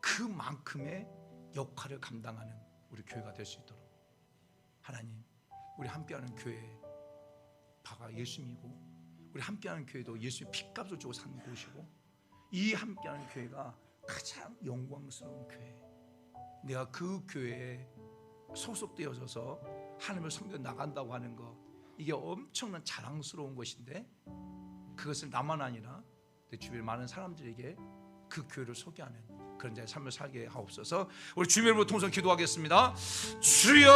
S4: 그만큼의 역할을 감당하는 우리 교회가 될 수 있도록, 하나님, 우리 함께하는 교회가 예수님이고, 우리 함께하는 교회도 예수의 피값을 주고 산 곳이고, 이 함께하는 교회가 가장 영광스러운 교회, 내가 그 교회에 소속되어져서 하나님을 섬겨 나간다고 하는 것, 이게 엄청난 자랑스러운 것인데, 그것을 나만 아니라 내 주변 많은 사람들에게 그 교회를 소개하는 그런 자의 삶을 살게 하옵소서. 우리 주님의 이름으로 통성 기도하겠습니다. 주여,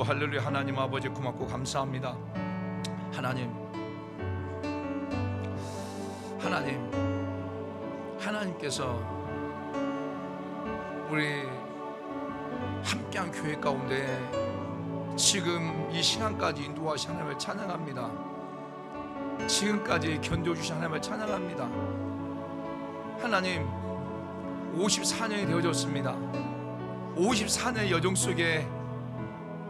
S4: 할렐루야. 하나님 아버지 고맙고 감사합니다. 하나님께서 우리 함께한 교회 가운데 지금 이 시간까지 인도하신 하나님을 찬양합니다. 지금까지 견뎌주신 하나님을 찬양합니다. 하나님, 54년이 되어졌습니다. 54년의 여정 속에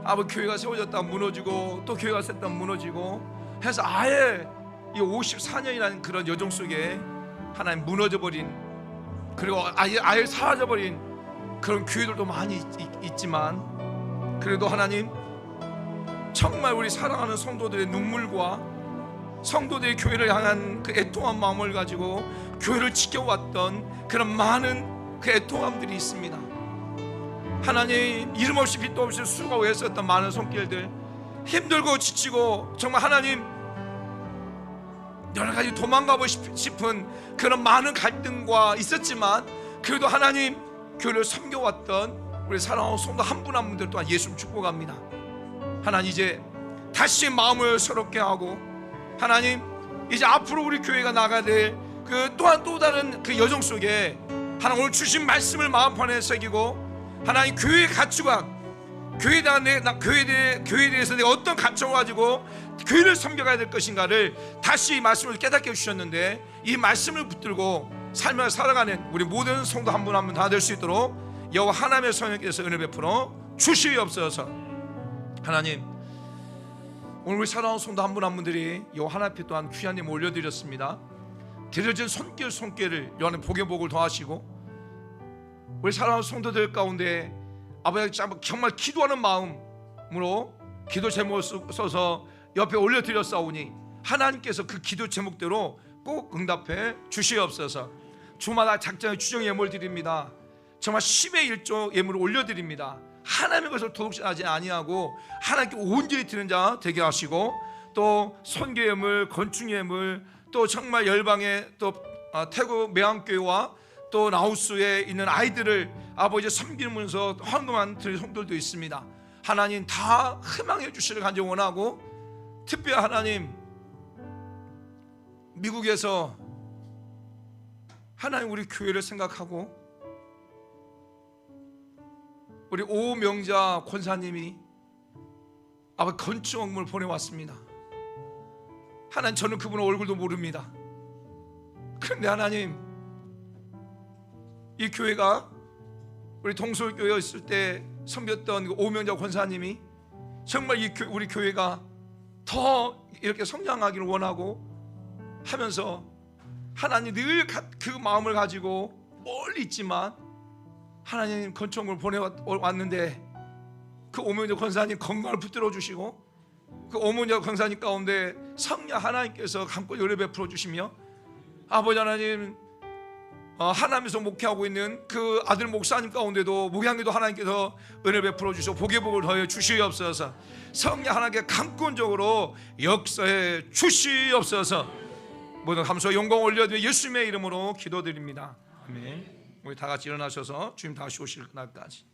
S4: 아버지, 교회가 세워졌다 무너지고, 또 교회가 세웠다 무너지고 해서 아예 이 54년이라는 그런 여정 속에 하나님 무너져버린, 그리고 아예 사라져버린 그런 교회들도 많이 있지만, 그래도 하나님, 정말 우리 사랑하는 성도들의 눈물과 성도들의 교회를 향한 그 애통한 마음을 가지고 교회를 지켜왔던 그런 많은 그 애통함들이 있습니다. 하나님, 이름 없이 빛도 없이 수고하고 애썼던 많은 손길들, 힘들고 지치고 정말 하나님 여러 가지 도망가고 싶은 그런 많은 갈등과 있었지만, 그래도 하나님 교회를 섬겨왔던 우리 사랑하는 성도 한 분 한 분들 또한 예수님 축복합니다. 하나님, 이제 다시 마음을 새롭게 하고, 하나님, 이제 앞으로 우리 교회가 나가야 될 그 또한 또 다른 그 여정 속에 하나님 오늘 주신 말씀을 마음판에 새기고, 하나님 교회의 가치관, 교회에 대해서 내가 어떤 가치를 가지고 교회를 섬겨가야 될 것인가를 다시 이 말씀을 깨닫게 해주셨는데, 이 말씀을 붙들고 삶을 살아가는 우리 모든 성도 한 분 한 분 다 될 수 있도록 여호와 하나님의 성령께서 은혜 베풀어 주시옵소서. 하나님, 오늘 우리 사랑하는 성도 한 분 한 분들이 여호와 하나님 앞에 또한 귀한 예물 올려드렸습니다. 드려진 손길을 여호와님 복의 복을 더하시고, 우리 사랑하는 성도들 가운데 아버지 정말 기도하는 마음으로 기도 제목을 써서 옆에 올려드렸사오니 하나님께서 그 기도 제목대로 꼭 응답해 주시옵소서. 주마다 작정의 주정 예물 드립니다. 정말 10의 1조 예물을 올려드립니다. 하나님의 것을 도둑질하지 아니하고 하나님께 온전히 드리는 자 되게 하시고, 또 선교 예물, 건축 예물, 또 정말 열방의 또 태국 매한교회와 또 라오스에 있는 아이들을 아버지 섬기면서 헌금한 성도들도 있습니다. 하나님 다 희망해 주시를 간절히 원하고, 특별히 하나님 미국에서 하나님 우리 교회를 생각하고 우리 오명자 권사님이 아버지 건축업무를 보내왔습니다. 하나님, 저는 그분 얼굴도 모릅니다. 그런데 하나님, 이 교회가 우리 동솔교회에 있을 때 섬겼던 오명자 권사님이 정말 우리 교회가 더 이렇게 성장하기를 원하고 하면서 하나님 늘 그 마음을 가지고 멀리 있지만 하나님 건축을 보내왔는데, 그 오명자 권사님 건강을 붙들어 주시고, 그 오명자 권사님 가운데 성령 하나님께서 감고 열애 베풀어 주시며, 아버지 하나님 하나님에서 목회하고 있는 그 아들 목사님 가운데도 목양기도 하나님께서 은혜 베풀어 주시고 복의 복을 더해 주시옵소서. 성령 하나님께 강권적으로 역사해 주시옵소서. 모든 감사와 영광 올려드려 예수님의 이름으로 기도드립니다. 아멘. 우리 다 같이 일어나셔서 주님 다시 오실 그날까지.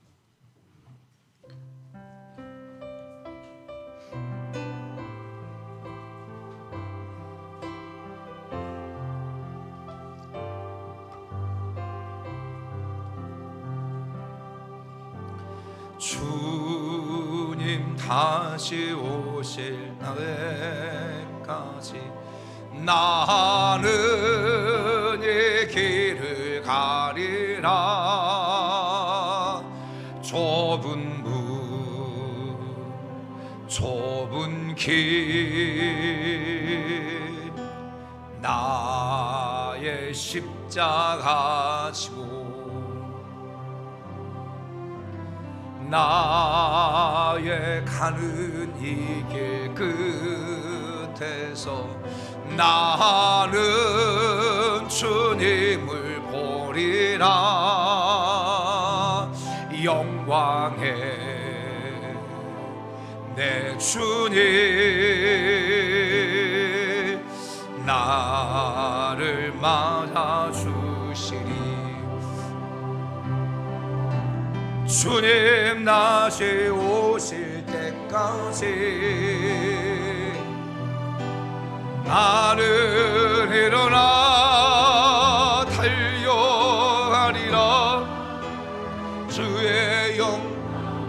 S4: 주님 다시 오실 날까지 나는 이 길을 가리라. 좁은 문 좁은 길 나의 십자가 지고 나의 가는 이 길 끝에서 나는 주님을 보리라. 영광의 내 주님 나를 맞아주시리. 주님 다시 오실 때까지 나는 일어나 달려가리라. 주의 영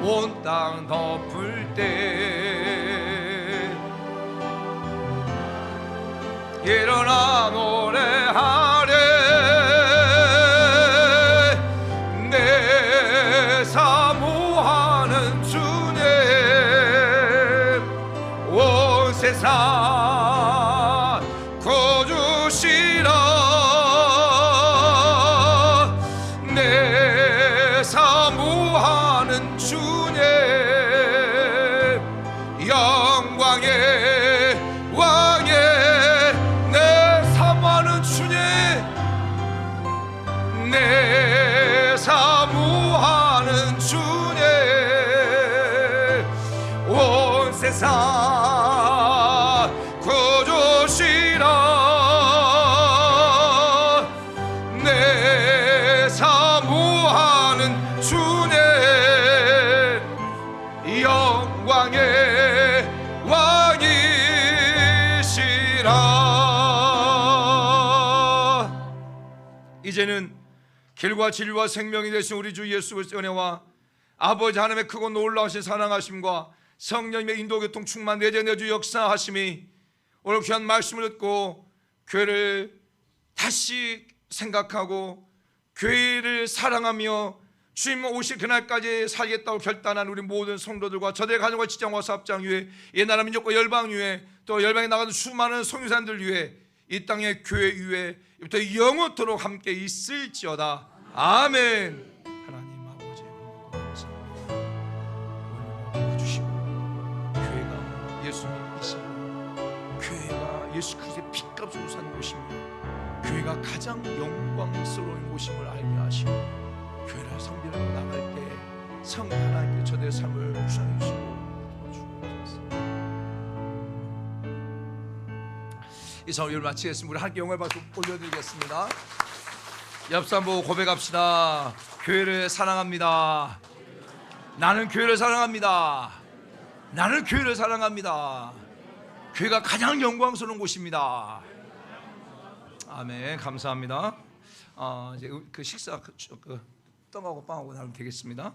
S4: 온 땅 덮을 때 일어나 노래하리. 내 사모하는 주님 온 세상 거주시라. 내 사모하는 주님 영광의 왕의 내 사모하는 주님 내 사모하는 주님 온 세상 거주시라. 내 사모하는 주님 영광의 왕이시라. 이제는 길과 진리와 생명이 되신 우리 주 예수 그리스도의 은혜와 아버지 하나님의 크고 놀라우신 사랑하심과 성령님의 인도교통 충만 내재내주 역사하심이 오늘 귀한 말씀을 듣고 교회를 다시 생각하고 교회를 사랑하며 주님 오실 그날까지 살겠다고 결단한 우리 모든 성도들과 저들의 가정과 직장과 사업장 위에 이 나라 민족과 열방 위에 또 열방에 나가는 수많은 성유산들 위에 이 땅의 교회 위에 부터 영원토록 함께 있을지어다. 아멘. 하나님 아버지 감사합니다. 오늘 도와주시고 교회가 예수님 있으며 교회가 예수 그리스도의 핏값으로 산 곳이며 교회가 가장 영광스러운 곳임을 알게 하시고 교회를 섬기려고 나갈 때 성 하나님께 저들의 삶을 주장해 주시고 도와주옵소서. 이 성을 마치겠습니다. 우리 함께 영광의 박수 올려드리겠습니다. 옆 사람 보고 고백합시다. 교회를 사랑합니다. 나는 교회를 사랑합니다. 나는 교회를 사랑합니다. 교회가 가장 영광스러운 곳입니다. 아멘. 감사합니다. 이제 그 식사 떡하고 빵하고 나누면 되겠습니다.